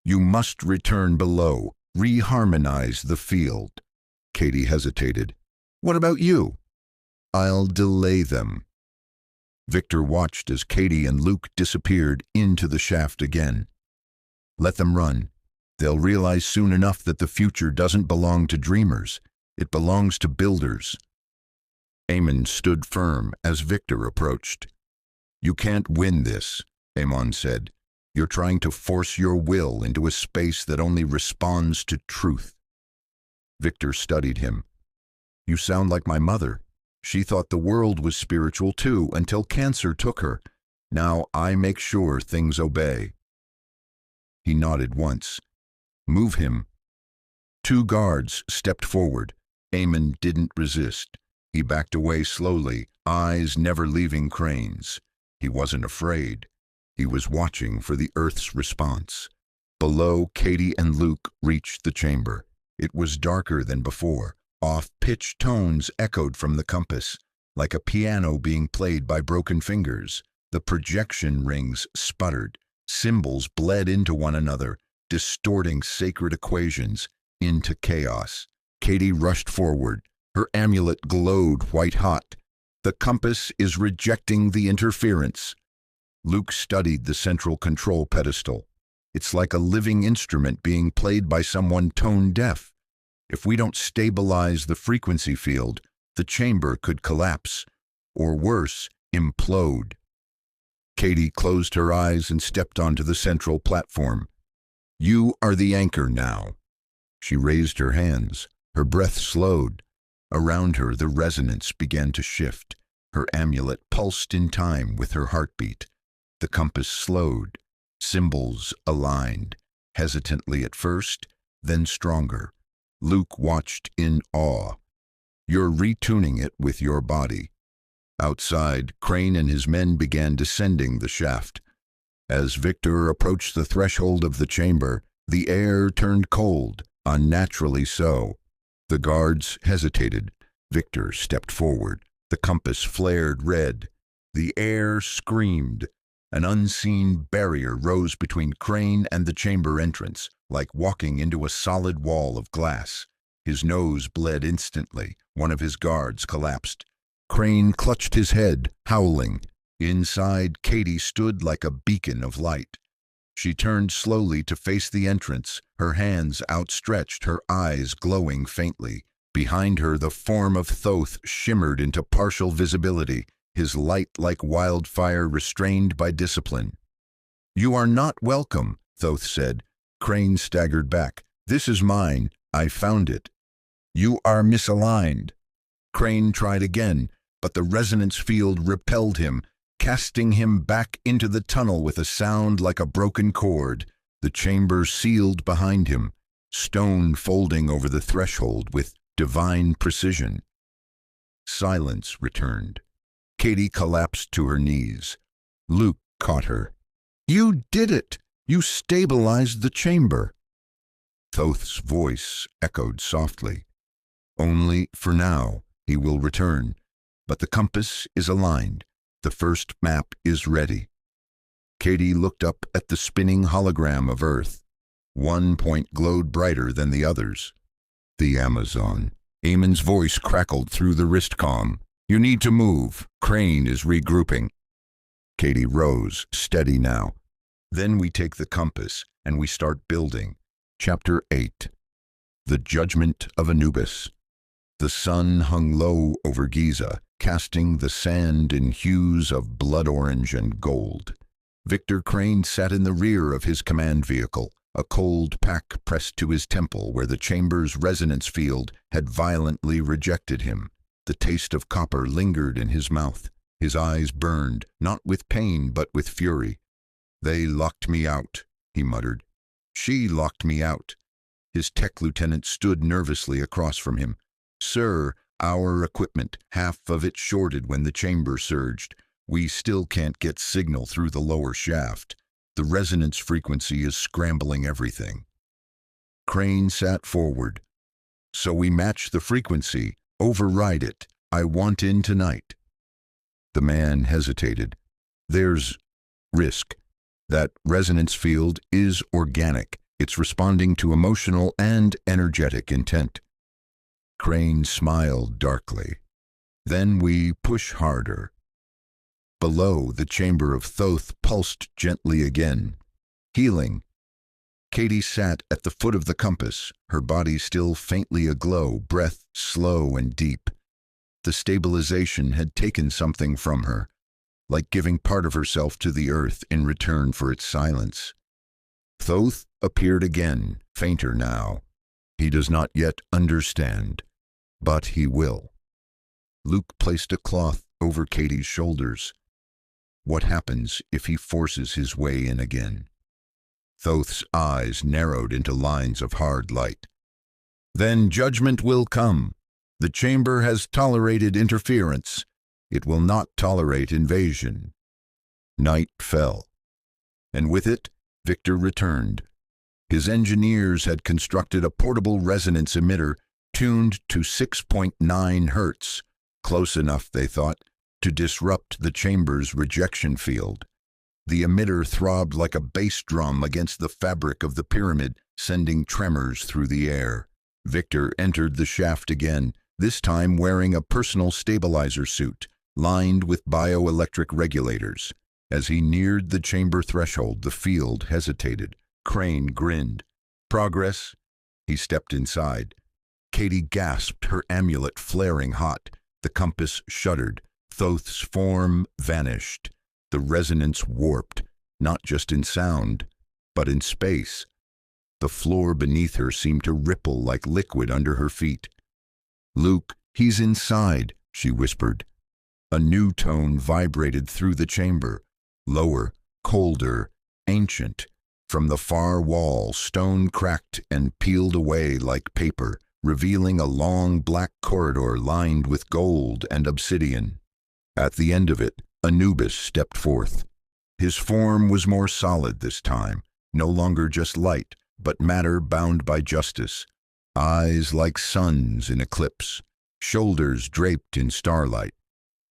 S1: You must return below, reharmonize the field. Katie hesitated. What about you? I'll delay them. Victor watched as Katie and Luke disappeared into the shaft again. Let them run. They'll realize soon enough that the future doesn't belong to dreamers. It belongs to builders. Amon stood firm as Victor approached. You can't win this, Amon said. You're trying to force your will into a space that only responds to truth. Victor studied him. You sound like my mother. She thought the world was spiritual too until cancer took her. Now I make sure things obey. He nodded once. Move him. 2 guards stepped forward. Amon didn't resist. He backed away slowly, eyes never leaving Crane's. He wasn't afraid. He was watching for the Earth's response. Below, Katie and Luke reached the chamber. It was darker than before. Off-pitched tones echoed from the compass, like a piano being played by broken fingers. The projection rings sputtered. Symbols bled into one another, distorting sacred equations into chaos. Katie rushed forward. Her amulet glowed white-hot. The compass is rejecting the interference. Luke studied the central control pedestal. It's like a living instrument being played by someone tone-deaf. If we don't stabilize the frequency field, the chamber could collapse, or worse, implode. Katie closed her eyes and stepped onto the central platform. You are the anchor now. She raised her hands. Her breath slowed. Around her, the resonance began to shift. Her amulet pulsed in time with her heartbeat. The compass slowed. Symbols aligned, hesitantly at first, then stronger. Luke watched in awe. You're retuning it with your body. Outside, Crane and his men began descending the shaft. As Victor approached the threshold of the chamber, the air turned cold, unnaturally so. The guards hesitated. Victor stepped forward. The compass flared red. The air screamed. An unseen barrier rose between Crane and the chamber entrance, like walking into a solid wall of glass. His nose bled instantly. One of his guards collapsed. Crane clutched his head, howling. Inside, Katie stood like a beacon of light. She turned slowly to face the entrance, her hands outstretched, her eyes glowing faintly. Behind her, the form of Thoth shimmered into partial visibility, his light like wildfire restrained by discipline. You are not welcome, Thoth said. Crane staggered back. This is mine. I found it. You are misaligned. Crane tried again, but the resonance field repelled him, casting him back into the tunnel with a sound like a broken cord. The chamber sealed behind him, stone folding over the threshold with divine precision. Silence returned. Katie collapsed to her knees. Luke caught her. You did it! You stabilized the chamber. Thoth's voice echoed softly. Only for now, he will return. But the compass is aligned. The first map is ready. Katie looked up at the spinning hologram of Earth. One point glowed brighter than the others. The Amazon. Amon's voice crackled through the wristcom. You need to move. Crane is regrouping. Katie rose, steady now. Then we take the compass, and we start building. Chapter 8. The Judgment of Anubis. The sun hung low over Giza, casting the sand in hues of blood orange and gold. Victor Crane sat in the rear of his command vehicle, a cold pack pressed to his temple where the chamber's resonance field had violently rejected him. The taste of copper lingered in his mouth. His eyes burned, not with pain but with fury. "They locked me out," he muttered. "She locked me out." His tech lieutenant stood nervously across from him. "Sir, our equipment, half of it shorted when the chamber surged. We still can't get signal through the lower shaft. The resonance frequency is scrambling everything." Crane sat forward. "So we match the frequency, override it. I want in tonight." The man hesitated. "There's risk. That resonance field is organic. It's responding to emotional and energetic intent." Crane smiled darkly. "Then we push harder." Below, the chamber of Thoth pulsed gently again. Healing. Katie sat at the foot of the compass, her body still faintly aglow, breath slow and deep. The stabilization had taken something from her, like giving part of herself to the earth in return for its silence. Thoth appeared again, fainter now. He does not yet understand, but he will. Luke placed a cloth over Katie's shoulders. What happens if he forces his way in again? Thoth's eyes narrowed into lines of hard light. "Then judgment will come. The chamber has tolerated interference. It will not tolerate invasion." Night fell, and with it, Victor returned. His engineers had constructed a portable resonance emitter tuned to 6.9 hertz, close enough, they thought, to disrupt the chamber's rejection field. The emitter throbbed like a bass drum against the fabric of the pyramid, sending tremors through the air. Victor entered the shaft again, this time wearing a personal stabilizer suit, lined with bioelectric regulators. As he neared the chamber threshold, the field hesitated. Crane grinned. "Progress?" He stepped inside. Katie gasped, her amulet flaring hot. The compass shuddered. Thoth's form vanished. The resonance warped, not just in sound, but in space. The floor beneath her seemed to ripple like liquid under her feet. "Luke, he's inside," she whispered. A new tone vibrated through the chamber, lower, colder, ancient. From the far wall, stone cracked and peeled away like paper, revealing a long black corridor lined with gold and obsidian. At the end of it, Anubis stepped forth. His form was more solid this time, no longer just light, but matter bound by justice. Eyes like suns in eclipse, shoulders draped in starlight.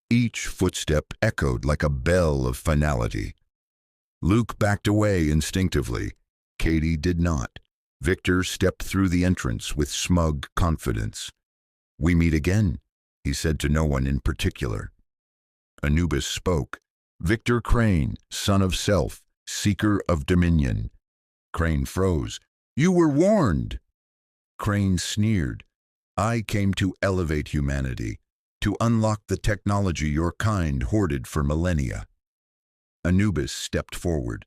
S1: Each footstep echoed like a bell of finality. Luke backed away instinctively. Katie did not. Victor stepped through the entrance with smug confidence. "We meet again," he said to no one in particular. Anubis spoke. "Victor Crane, son of self, seeker of dominion." Crane froze. "You were warned." Crane sneered. "I came to elevate humanity, to unlock the technology your kind hoarded for millennia." Anubis stepped forward.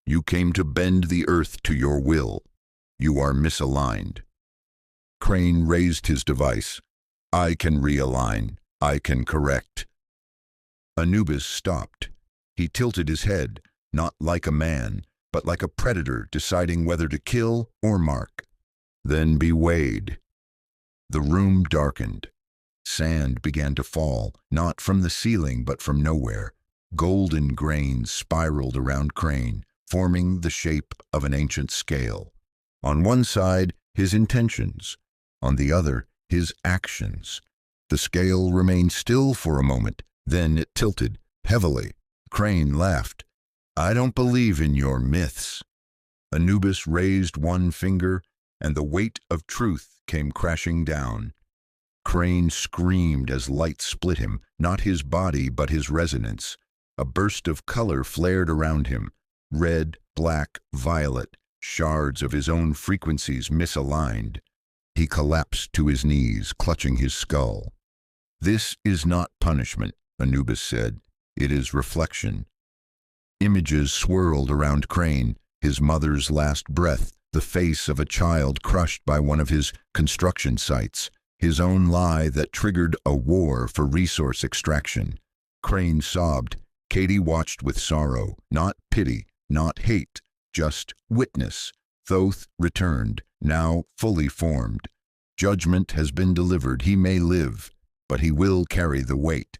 S1: "You came to bend the earth to your will. You are misaligned." Crane raised his device. "I can realign. I can correct." Anubis stopped. He tilted his head, not like a man, but like a predator deciding whether to kill or mark. "Then be weighed." The room darkened. Sand began to fall, not from the ceiling but from nowhere. Golden grains spiraled around Crane, forming the shape of an ancient scale. On one side, his intentions. On the other, his actions. The scale remained still for a moment. Then it tilted, heavily. Crane laughed. "I don't believe in your myths." Anubis raised one finger, and the weight of truth came crashing down. Crane screamed as light split him, not his body but his resonance. A burst of color flared around him. Red, black, violet, shards of his own frequencies misaligned. He collapsed to his knees, clutching his skull. "This is not punishment," Anubis said. "It is reflection." Images swirled around Crane, his mother's last breath, the face of a child crushed by one of his construction sites, his own lie that triggered a war for resource extraction. Crane sobbed. Katie watched with sorrow, not pity, not hate, just witness. Thoth returned, now fully formed. Judgment has been delivered. He may live, but he will carry the weight.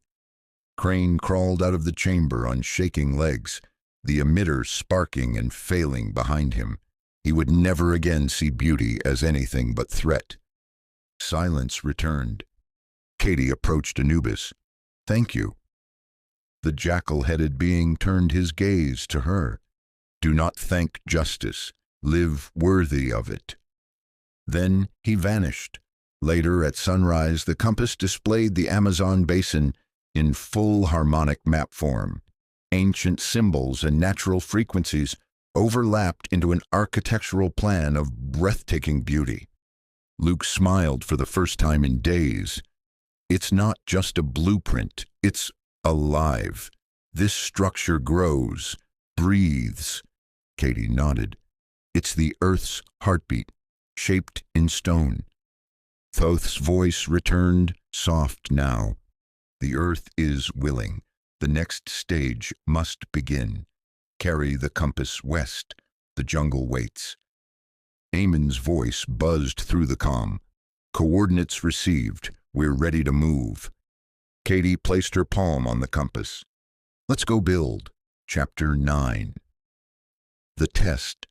S1: Crane crawled out of the chamber on shaking legs, the emitter sparking and failing behind him. He would never again see beauty as anything but threat. Silence returned. Katie approached Anubis. "Thank you." The jackal-headed being turned his gaze to her. "Do not thank justice. Live worthy of it." Then he vanished. Later, at sunrise, the compass displayed the Amazon basin in full harmonic map form. Ancient symbols and natural frequencies overlapped into an architectural plan of breathtaking beauty. Luke smiled for the first time in days. It's not just a blueprint, it's alive. This structure grows, breathes. Katie nodded. It's the Earth's heartbeat, shaped in stone. Thoth's voice returned, soft now. The Earth is willing. The next stage must begin. Carry the compass west. The jungle waits. Amon's voice buzzed through the comm. Coordinates received. We're ready to move. Katie placed her palm on the compass. Let's go build. Chapter 9. The test.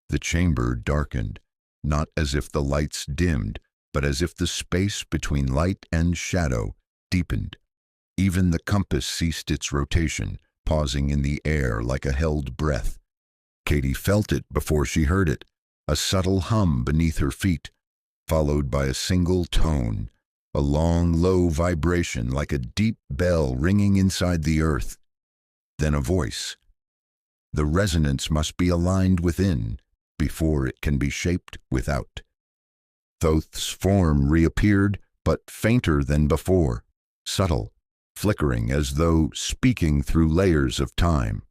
S1: The chamber darkened, not as if the lights dimmed, but as if the space between light and shadow deepened. Even the compass ceased its rotation, pausing in the air like a held breath. Katie felt it before she heard it, a subtle hum beneath her feet, followed by a single tone, a long, low vibration like a deep bell ringing inside the earth. Then a voice. The resonance must be aligned within, before it can be shaped without. Thoth's form reappeared, but fainter than before, subtle, flickering as though speaking through layers of time.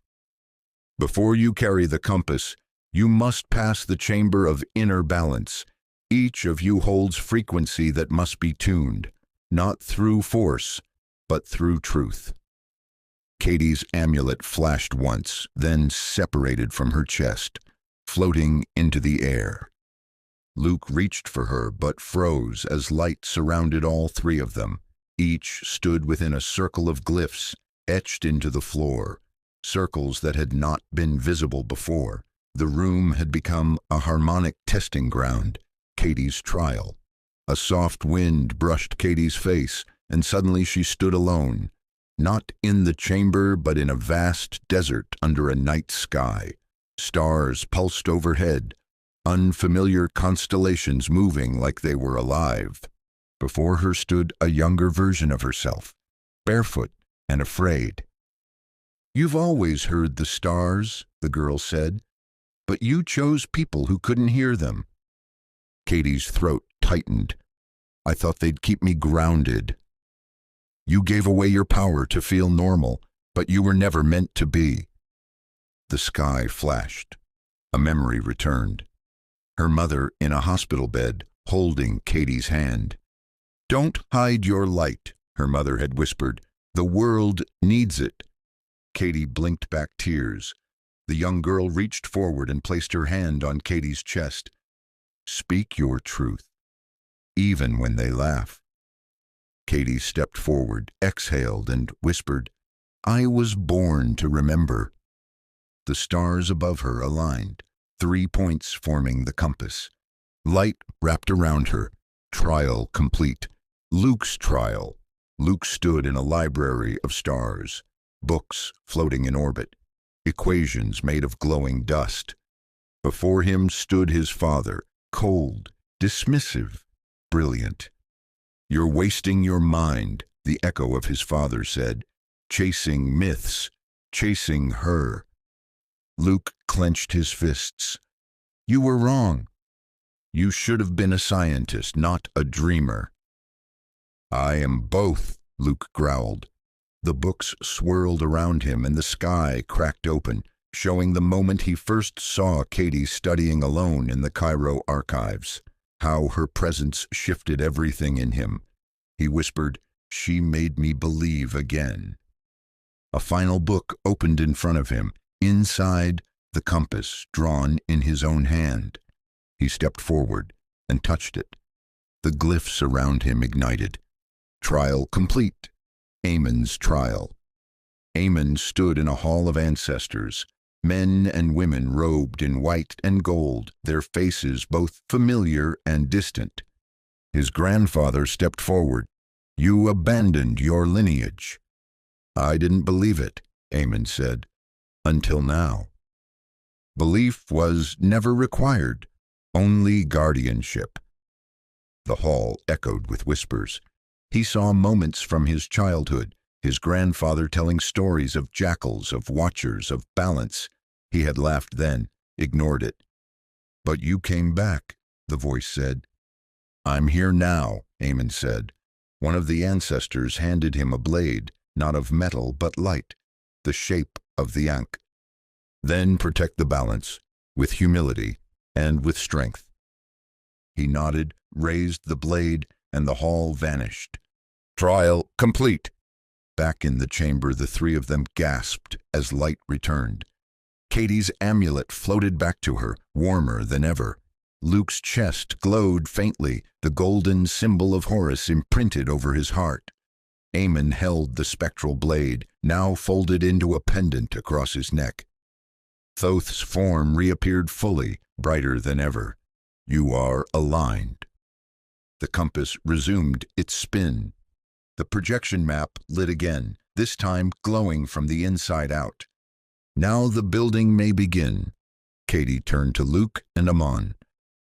S1: Before you carry the compass, you must pass the chamber of inner balance. Each of you holds frequency that must be tuned, not through force, but through truth. Katie's amulet flashed once, then separated from her chest, floating into the air. Luke reached for her, but froze as light surrounded all three of them. Each stood within a circle of glyphs, etched into the floor, circles that had not been visible before. The room had become a harmonic testing ground, Katie's trial. A soft wind brushed Katie's face, and suddenly she stood alone, not in the chamber, but in a vast desert under a night sky. Stars pulsed overhead, unfamiliar constellations moving like they were alive. Before her stood a younger version of herself, barefoot and afraid. "You've always heard the stars," the girl said, "but you chose people who couldn't hear them." Katie's throat tightened. "I thought they'd keep me grounded." "You gave away your power to feel normal, but you were never meant to be." The sky flashed. A memory returned. Her mother in a hospital bed, holding Katie's hand. "Don't hide your light," her mother had whispered. "The world needs it." Katie blinked back tears. The young girl reached forward and placed her hand on Katie's chest. "Speak your truth, even when they laugh." Katie stepped forward, exhaled, and whispered, "I was born to remember." The stars above her aligned, 3 points forming the compass. Light wrapped around her, trial complete. Luke's trial. Luke stood in a library of stars, books floating in orbit, equations made of glowing dust. Before him stood his father, cold, dismissive, brilliant. "You're wasting your mind," the echo of his father said, "chasing myths, chasing her." Luke clenched his fists. "You were wrong. You should have been a scientist, not a dreamer." "I am both," Luke growled. The books swirled around him and the sky cracked open, showing the moment he first saw Katie studying alone in the Cairo archives. How her presence shifted everything in him. He whispered, "She made me believe again." A final book opened in front of him. Inside, the compass drawn in his own hand. He stepped forward and touched it. The glyphs around him ignited. Trial complete. Amon's trial. Amon stood in a hall of ancestors, men and women robed in white and gold, their faces both familiar and distant. His grandfather stepped forward. "You abandoned your lineage." "I didn't believe it," Amon said, "until now." Belief was never required, only guardianship. The hall echoed with whispers. He saw moments from his childhood, his grandfather telling stories of jackals, of watchers, of balance. He had laughed then, ignored it. "But you came back," the voice said. "I'm here now," Amon said. One of the ancestors handed him a blade, not of metal but light, the shape of the Ankh. "Then protect the balance, with humility and with strength." He nodded, raised the blade, and the hall vanished. Trial complete. Back in the chamber, the three of them gasped as light returned. Katie's amulet floated back to her, warmer than ever. Luke's chest glowed faintly, the golden symbol of Horus imprinted over his heart. Amon held the spectral blade, now folded into a pendant across his neck. Thoth's form reappeared fully, brighter than ever. "You are aligned." The compass resumed its spin. The projection map lit again, this time glowing from the inside out. "Now the building may begin." Katie turned to Luke and Amon.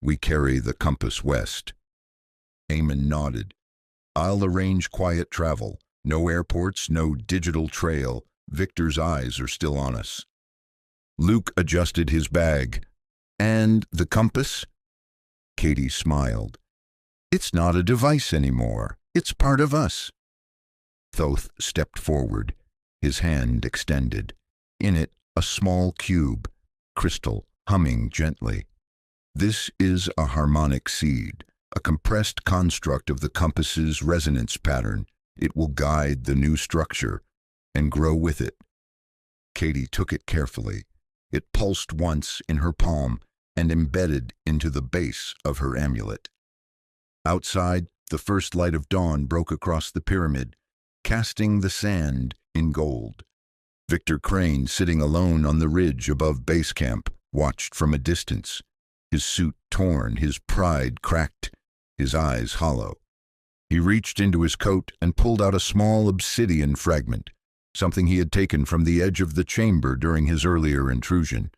S1: "We carry the compass west." Amon nodded. "I'll arrange quiet travel. No airports, no digital trail. Victor's eyes are still on us." Luke adjusted his bag. "And the compass?" Katie smiled. "It's not a device anymore. It's part of us." Thoth stepped forward, his hand extended. In it, a small cube, crystal, humming gently. "This is a harmonic seed, a compressed construct of the compass's resonance pattern. It will guide the new structure and grow with it." Katie took it carefully. It pulsed once in her palm and embedded into the base of her amulet. Outside, the first light of dawn broke across the pyramid, casting the sand in gold. Victor Crane, sitting alone on the ridge above base camp, watched from a distance, his suit torn, his pride cracked, his eyes hollow. He reached into his coat and pulled out a small obsidian fragment, something he had taken from the edge of the chamber during his earlier intrusion.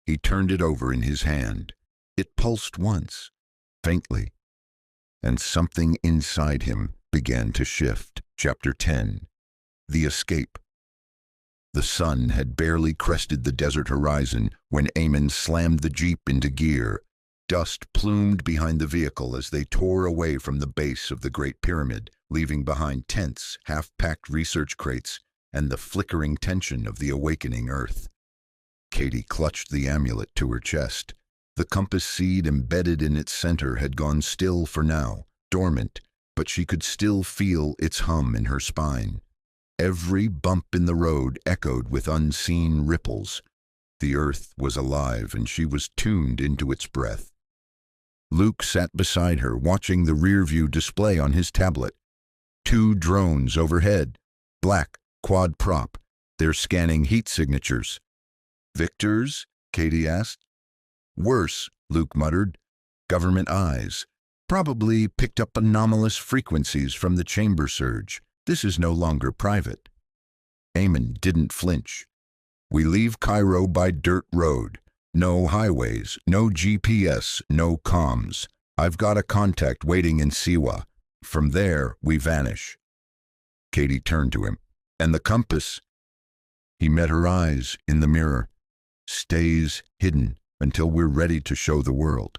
S1: He turned it over in his hand. It pulsed once, faintly, and something inside him began to shift. Chapter 10. The Escape. The sun had barely crested the desert horizon when Amon slammed the jeep into gear. Dust plumed behind the vehicle as they tore away from the base of the Great Pyramid, leaving behind tents, half-packed research crates, and the flickering tension of the awakening earth. Katie clutched the amulet to her chest. The compass seed embedded in its center had gone still for now, dormant, but she could still feel its hum in her spine. Every bump in the road echoed with unseen ripples. The earth was alive, and she was tuned into its breath. Luke sat beside her, watching the rear-view display on his tablet. 2 drones overhead, black, quad-prop. They're scanning heat signatures. "Victors?" Katie asked. "Worse," Luke muttered. "Government eyes. Probably picked up anomalous frequencies from the chamber surge. This is no longer private." Amon didn't flinch. "We leave Cairo by dirt road. No highways, no GPS, no comms. I've got a contact waiting in Siwa. From there, we vanish." Katie turned to him. "And the compass?" He met her eyes in the mirror. "Stays hidden until we're ready to show the world."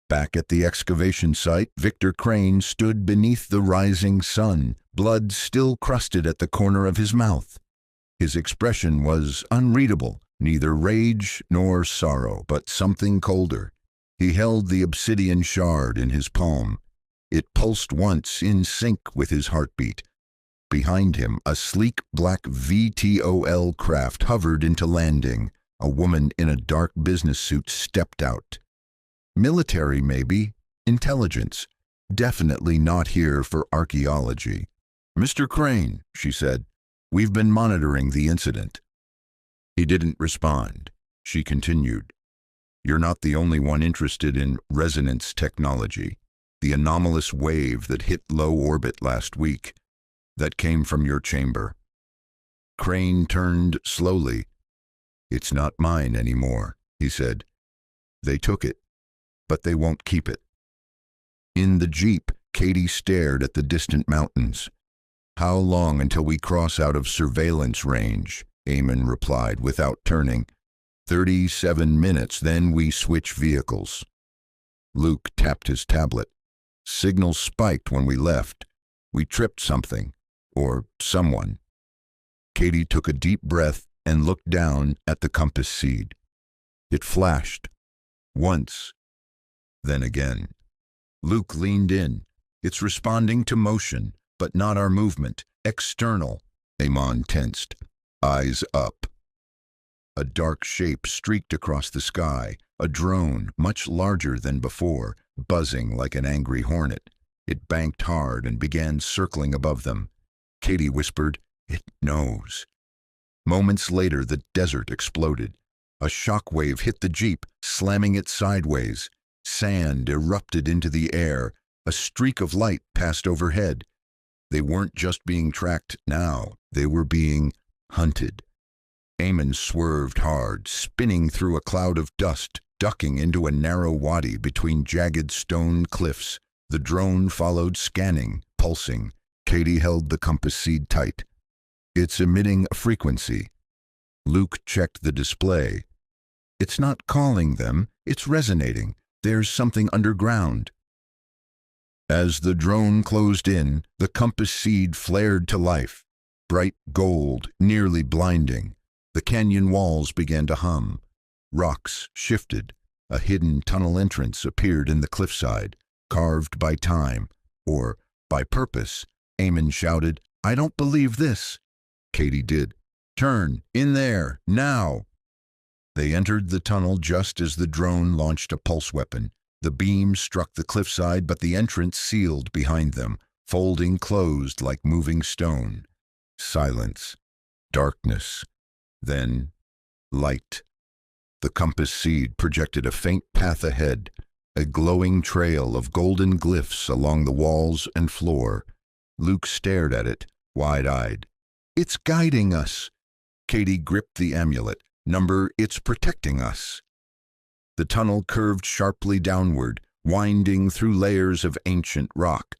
S1: Back at the excavation site, Victor Crane stood beneath the rising sun, blood still crusted at the corner of his mouth. His expression was unreadable, neither rage nor sorrow, but something colder. He held the obsidian shard in his palm. It pulsed once in sync with his heartbeat. Behind him, a sleek black VTOL craft hovered into landing, A woman in a dark business suit stepped out. Military, maybe. Intelligence. Definitely not here for archaeology. "Mr. Crane," she said, "we've been monitoring the incident." He didn't respond. She continued, "You're not the only one interested in resonance technology. The anomalous wave that hit low orbit last week, that came from your chamber." Crane turned slowly. "It's not mine anymore," he said. "They took it, but they won't keep it." In the jeep, Katie stared at the distant mountains. "How long until we cross out of surveillance range?" Amon replied without turning. 37 minutes, then we switch vehicles." Luke tapped his tablet. "Signal spiked when we left. We tripped something, or someone." Katie took a deep breath and looked down at the compass seed. It flashed. Once. Then again. Luke leaned in. "It's responding to motion, but not our movement. External." Amon tensed. Eyes up. A dark shape streaked across the sky, a drone much larger than before, buzzing like an angry hornet. It banked hard and began circling above them. Katie whispered, "It knows." Moments later, the desert exploded. A shock wave hit the jeep, slamming it sideways. Sand erupted into the air. A streak of light passed overhead. They weren't just being tracked now, they were being hunted. Amon swerved hard, spinning through a cloud of dust, ducking into a narrow wadi between jagged stone cliffs. The drone followed, scanning, pulsing. Katie held the compass seed tight. "It's emitting a frequency." Luke checked the display. "It's not calling them, it's resonating. There's something underground." As the drone closed in, the compass seed flared to life. Bright gold, nearly blinding. The canyon walls began to hum. Rocks shifted. A hidden tunnel entrance appeared in the cliffside, carved by time, or by purpose. Amon shouted, "I don't believe this." Katie did. "Turn, in there, now." They entered the tunnel just as the drone launched a pulse weapon. The beam struck the cliffside, but the entrance sealed behind them, folding closed like moving stone. Silence. Darkness. Then light. The compass seed projected a faint path ahead, a glowing trail of golden glyphs along the walls and floor. Luke stared at it, wide-eyed. "It's guiding us." Katie gripped the amulet. "Number, it's protecting us." The tunnel curved sharply downward, winding through layers of ancient rock.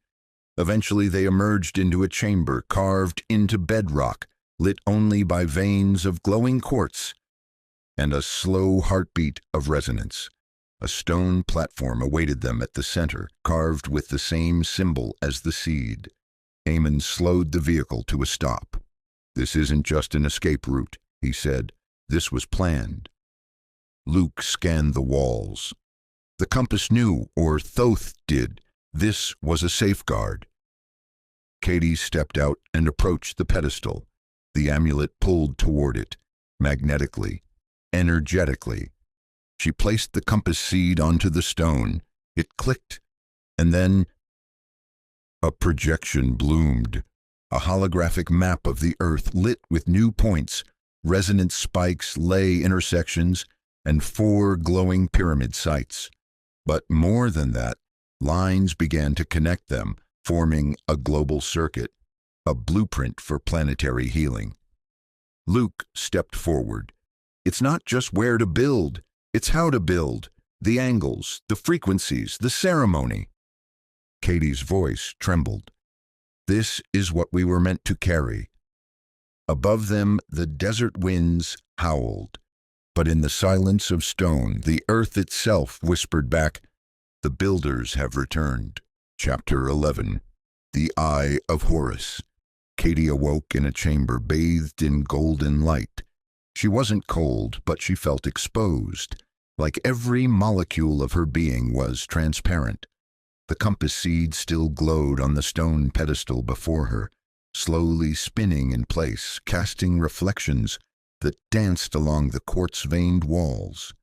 S1: Eventually they emerged into a chamber carved into bedrock, lit only by veins of glowing quartz, and a slow heartbeat of resonance. A stone platform awaited them at the center, carved with the same symbol as the seed. Amon slowed the vehicle to a stop. "This isn't just an escape route," he said. "This was planned." Luke scanned the walls. The compass knew, or Thoth did, this was a safeguard. Katie stepped out and approached the pedestal. The amulet pulled toward it, magnetically, energetically. She placed the compass seed onto the stone. It clicked, and then a projection bloomed. A holographic map of the Earth lit with new points, resonance spikes, lay intersections, and 4 glowing pyramid sites. But more than that, lines began to connect them, forming a global circuit, a blueprint for planetary healing. Luke stepped forward. "It's not just where to build, it's how to build. The angles, the frequencies, the ceremony." Katie's voice trembled. "This is what we were meant to carry." Above them, the desert winds howled. But in the silence of stone, the earth itself whispered back, "The builders have returned." Chapter 11. The Eye of Horus. Katie awoke in a chamber bathed in golden light. She wasn't cold, but she felt exposed. Like every molecule of her being was transparent. The compass seed still glowed on the stone pedestal before her, slowly spinning in place, casting reflections, that danced along the quartz-veined walls.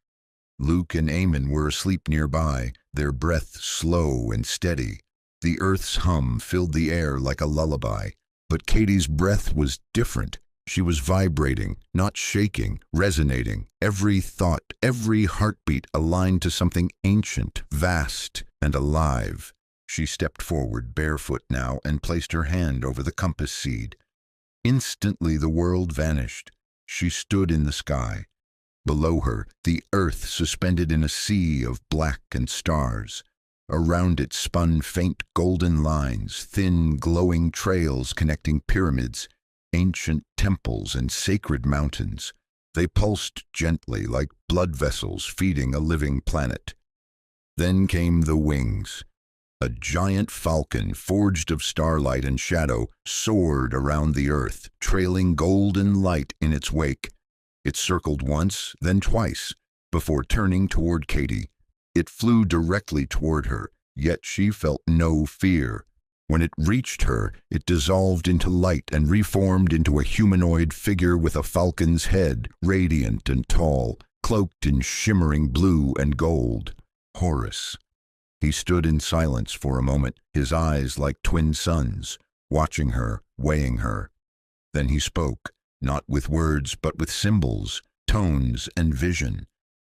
S1: Luke and Amon were asleep nearby, their breath slow and steady. The earth's hum filled the air like a lullaby. But Katie's breath was different. She was vibrating, not shaking, resonating. Every thought, every heartbeat aligned to something ancient, vast, and alive. She stepped forward, barefoot now, and placed her hand over the compass seed. Instantly the world vanished. She stood in the sky. Below her, the earth suspended in a sea of black and stars. Around it spun faint golden lines, thin glowing trails connecting pyramids, ancient temples and sacred mountains. They pulsed gently like blood vessels feeding a living planet. Then came the wings. A giant falcon, forged of starlight and shadow, soared around the earth, trailing golden light in its wake. It circled once, then twice, before turning toward Katie. It flew directly toward her, yet she felt no fear. When it reached her, it dissolved into light and reformed into a humanoid figure with a falcon's head, radiant and tall, cloaked in shimmering blue and gold. Horus. He stood in silence for a moment, his eyes like twin suns, watching her, weighing her. Then he spoke, not with words but with symbols, tones, and vision.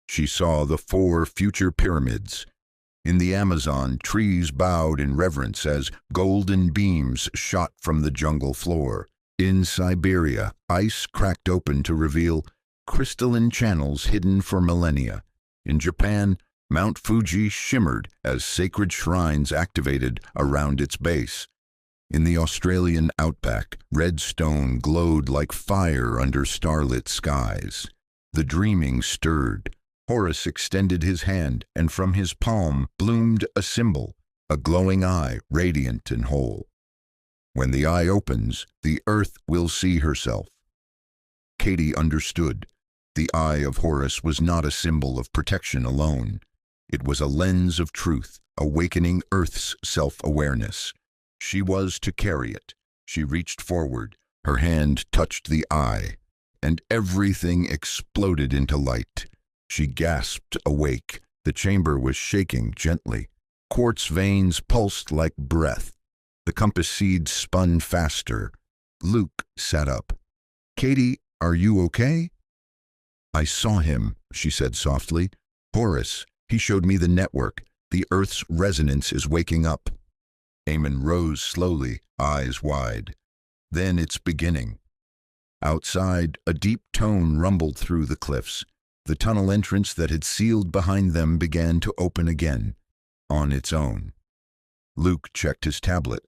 S1: She saw the 4 future pyramids. In the Amazon, trees bowed in reverence as golden beams shot from the jungle floor. In Siberia, ice cracked open to reveal crystalline channels hidden for millennia. In Japan, Mount Fuji shimmered as sacred shrines activated around its base. In the Australian outback, red stone glowed like fire under starlit skies. The dreaming stirred. Horus extended his hand, and from his palm bloomed a symbol, a glowing eye, radiant and whole. When the eye opens, the earth will see herself. Katie understood. The eye of Horus was not a symbol of protection alone. It was a lens of truth, awakening Earth's self-awareness. She was to carry it. She reached forward. Her hand touched the eye, and everything exploded into light. She gasped awake. The chamber was shaking gently. Quartz veins pulsed like breath. The compass seed spun faster. Luke sat up. "Katie, are you okay?" "I saw him," she said softly. "Horus. He showed me the network. The Earth's resonance is waking up." Amon rose slowly, eyes wide. "Then it's beginning." Outside, a deep tone rumbled through the cliffs. The tunnel entrance that had sealed behind them began to open again, on its own. Luke checked his tablet.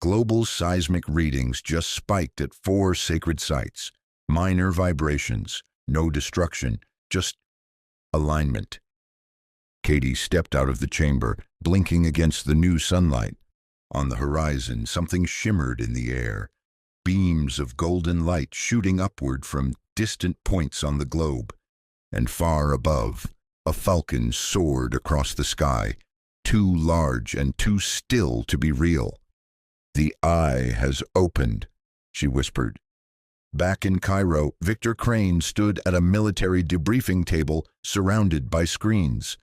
S1: Global seismic readings just spiked at 4 sacred sites. Minor vibrations, no destruction, just alignment. Katie stepped out of the chamber, blinking against the new sunlight. On the horizon, something shimmered in the air. Beams of golden light shooting upward from distant points on the globe. And far above, a falcon soared across the sky, too large and too still to be real. "The eye has opened," she whispered. Back in Cairo, Victor Crane stood at a military debriefing table surrounded by screens.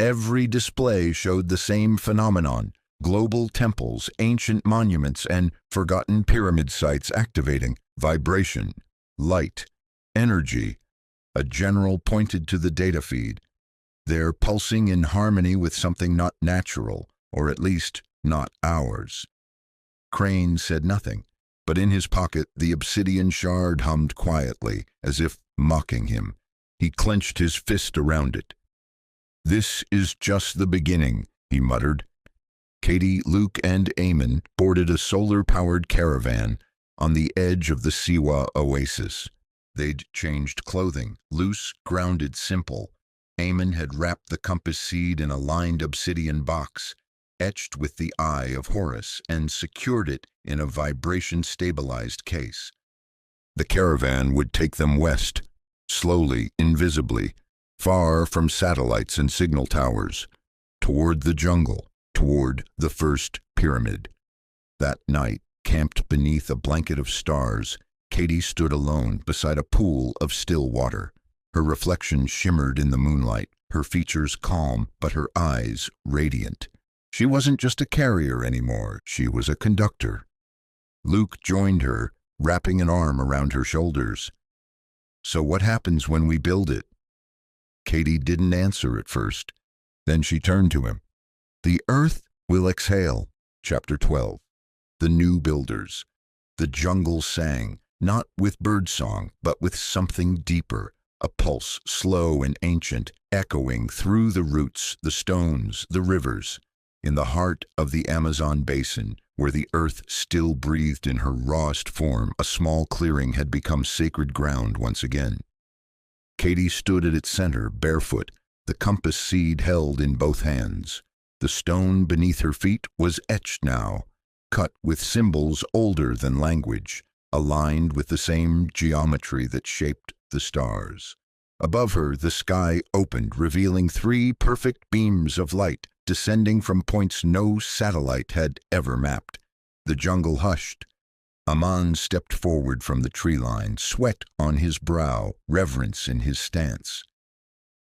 S1: Every display showed the same phenomenon: global temples, ancient monuments, and forgotten pyramid sites activating. Vibration, light, energy. A general pointed to the data feed. They're pulsing in harmony with something not natural, or at least not ours. Crane said nothing, but in his pocket the obsidian shard hummed quietly, as if mocking him. He clenched his fist around it. "This is just the beginning," he muttered. Katie, Luke, and Amon boarded a solar-powered caravan on the edge of the Siwa oasis. They'd changed clothing, loose, grounded, simple. Amon had wrapped the compass seed in a lined obsidian box, etched with the eye of Horus, and secured it in a vibration-stabilized case. The caravan would take them west, slowly, invisibly, far from satellites and signal towers, toward the jungle, toward the first pyramid. That night, camped beneath a blanket of stars, Katie stood alone beside a pool of still water. Her reflection shimmered in the moonlight, her features calm, but her eyes radiant. She wasn't just a carrier anymore, she was a conductor. Luke joined her, wrapping an arm around her shoulders. "So what happens when we build it?" Katie didn't answer at first. Then she turned to him. "The earth will exhale." Chapter 12. The New Builders. The jungle sang, not with birdsong, but with something deeper, a pulse slow and ancient, echoing through the roots, the stones, the rivers. In the heart of the Amazon basin, where the earth still breathed in her rawest form, a small clearing had become sacred ground once again. Katie stood at its center, barefoot, the compass seed held in both hands. The stone beneath her feet was etched now, cut with symbols older than language, aligned with the same geometry that shaped the stars. Above her, the sky opened, revealing 3 perfect beams of light, descending from points no satellite had ever mapped. The jungle hushed. Amon stepped forward from the tree line, sweat on his brow, reverence in his stance.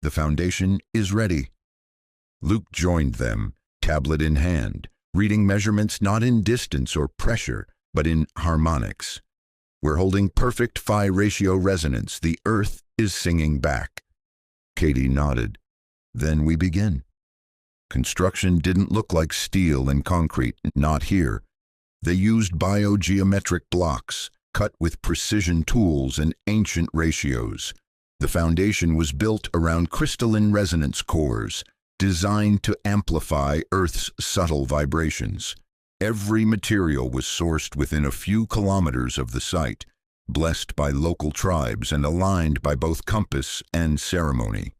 S1: "The foundation is ready." Luke joined them, tablet in hand, reading measurements not in distance or pressure, but in harmonics. "We're holding perfect phi ratio resonance. The earth is singing back." Katie nodded. "Then we begin." Construction didn't look like steel and concrete, not here. They used biogeometric blocks, cut with precision tools and ancient ratios. The foundation was built around crystalline resonance cores, designed to amplify Earth's subtle vibrations. Every material was sourced within a few kilometers of the site, blessed by local tribes and aligned by both compass and ceremony.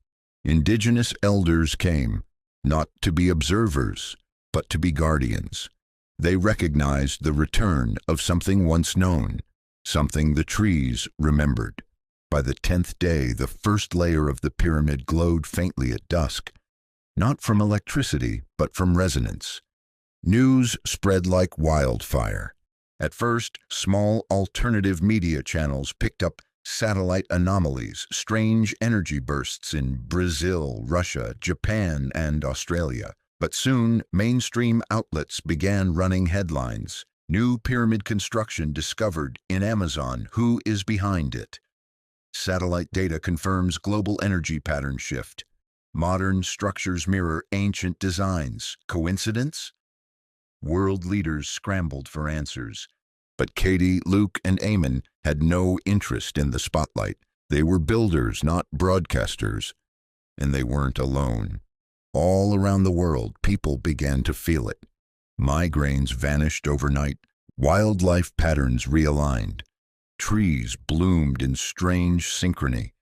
S1: Indigenous elders came, not to be observers, but to be guardians. They recognized the return of something once known, something the trees remembered. By the 10th day, the first layer of the pyramid glowed faintly at dusk, not from electricity, but from resonance. News spread like wildfire. At first, small alternative media channels picked up satellite anomalies, strange energy bursts in Brazil, Russia, Japan, and Australia. But soon, mainstream outlets began running headlines. "New pyramid construction discovered in Amazon. Who is behind it?" "Satellite data confirms global energy pattern shift." "Modern structures mirror ancient designs." Coincidence? World leaders scrambled for answers. But Katie, Luke, and Amon had no interest in the spotlight. They were builders, not broadcasters. And they weren't alone. All around the world, people began to feel it. Migraines vanished overnight. Wildlife patterns realigned. Trees bloomed in strange synchrony.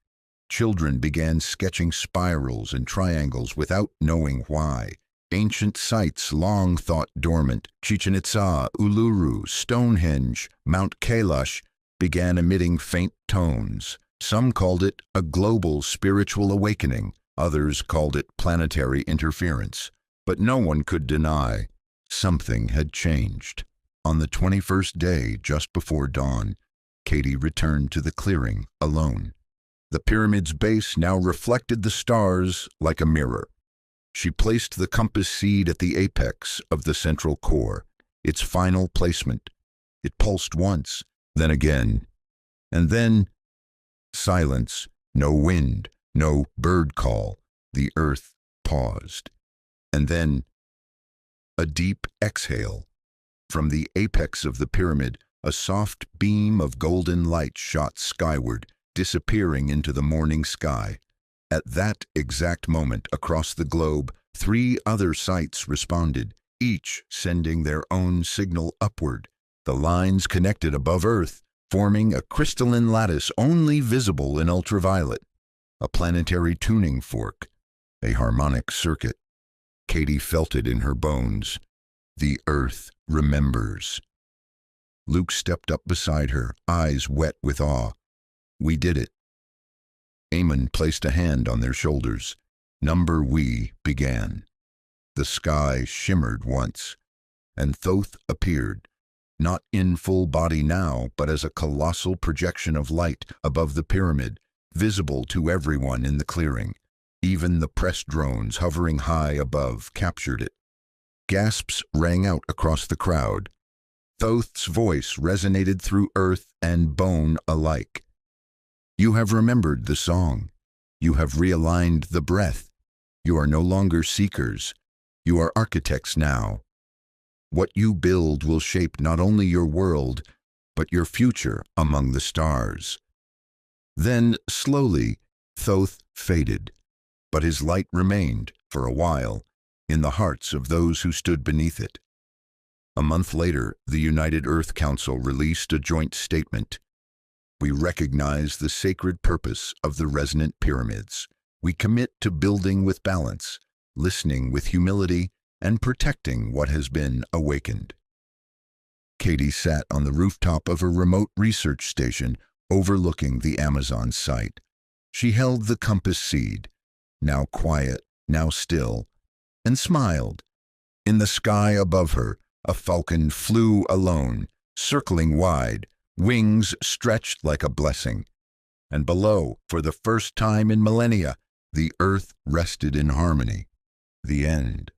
S1: Children began sketching spirals and triangles without knowing why. Ancient sites long thought dormant, Chichen Itza, Uluru, Stonehenge, Mount Kailash, began emitting faint tones. Some called it a global spiritual awakening. Others called it planetary interference. But no one could deny something had changed. On the 21st day, just before dawn, Katie returned to the clearing alone. The pyramid's base now reflected the stars like a mirror. She placed the compass seed at the apex of the central core, its final placement. It pulsed once, then again, and then silence, no wind, no bird call. The earth paused. And then a deep exhale. From the apex of the pyramid, a soft beam of golden light shot skyward, disappearing into the morning sky. At that exact moment, across the globe, 3 other sites responded, each sending their own signal upward. The lines connected above Earth, forming a crystalline lattice only visible in ultraviolet. A planetary tuning fork, a harmonic circuit. Katie felt it in her bones. The Earth remembers. Luke stepped up beside her, eyes wet with awe. "We did it." Amon placed a hand on their shoulders. Number We began. The sky shimmered once, and Thoth appeared, not in full body now, but as a colossal projection of light above the pyramid, visible to everyone in the clearing. Even the press drones hovering high above captured it. Gasps rang out across the crowd. Thoth's voice resonated through earth and bone alike. You have remembered the song. You have realigned the breath. You are no longer seekers. You are architects now. What you build will shape not only your world, but your future among the stars. Then, slowly, Thoth faded, but his light remained, for a while, in the hearts of those who stood beneath it. A month later, the United Earth Council released a joint statement. We recognize the sacred purpose of the resonant pyramids. We commit to building with balance, listening with humility, and protecting what has been awakened. Katie sat on the rooftop of a remote research station overlooking the Amazon site. She held the compass seed, now quiet, now still, and smiled. In the sky above her, a falcon flew alone, circling wide, wings stretched like a blessing. And below, for the first time in millennia, the earth rested in harmony. The end.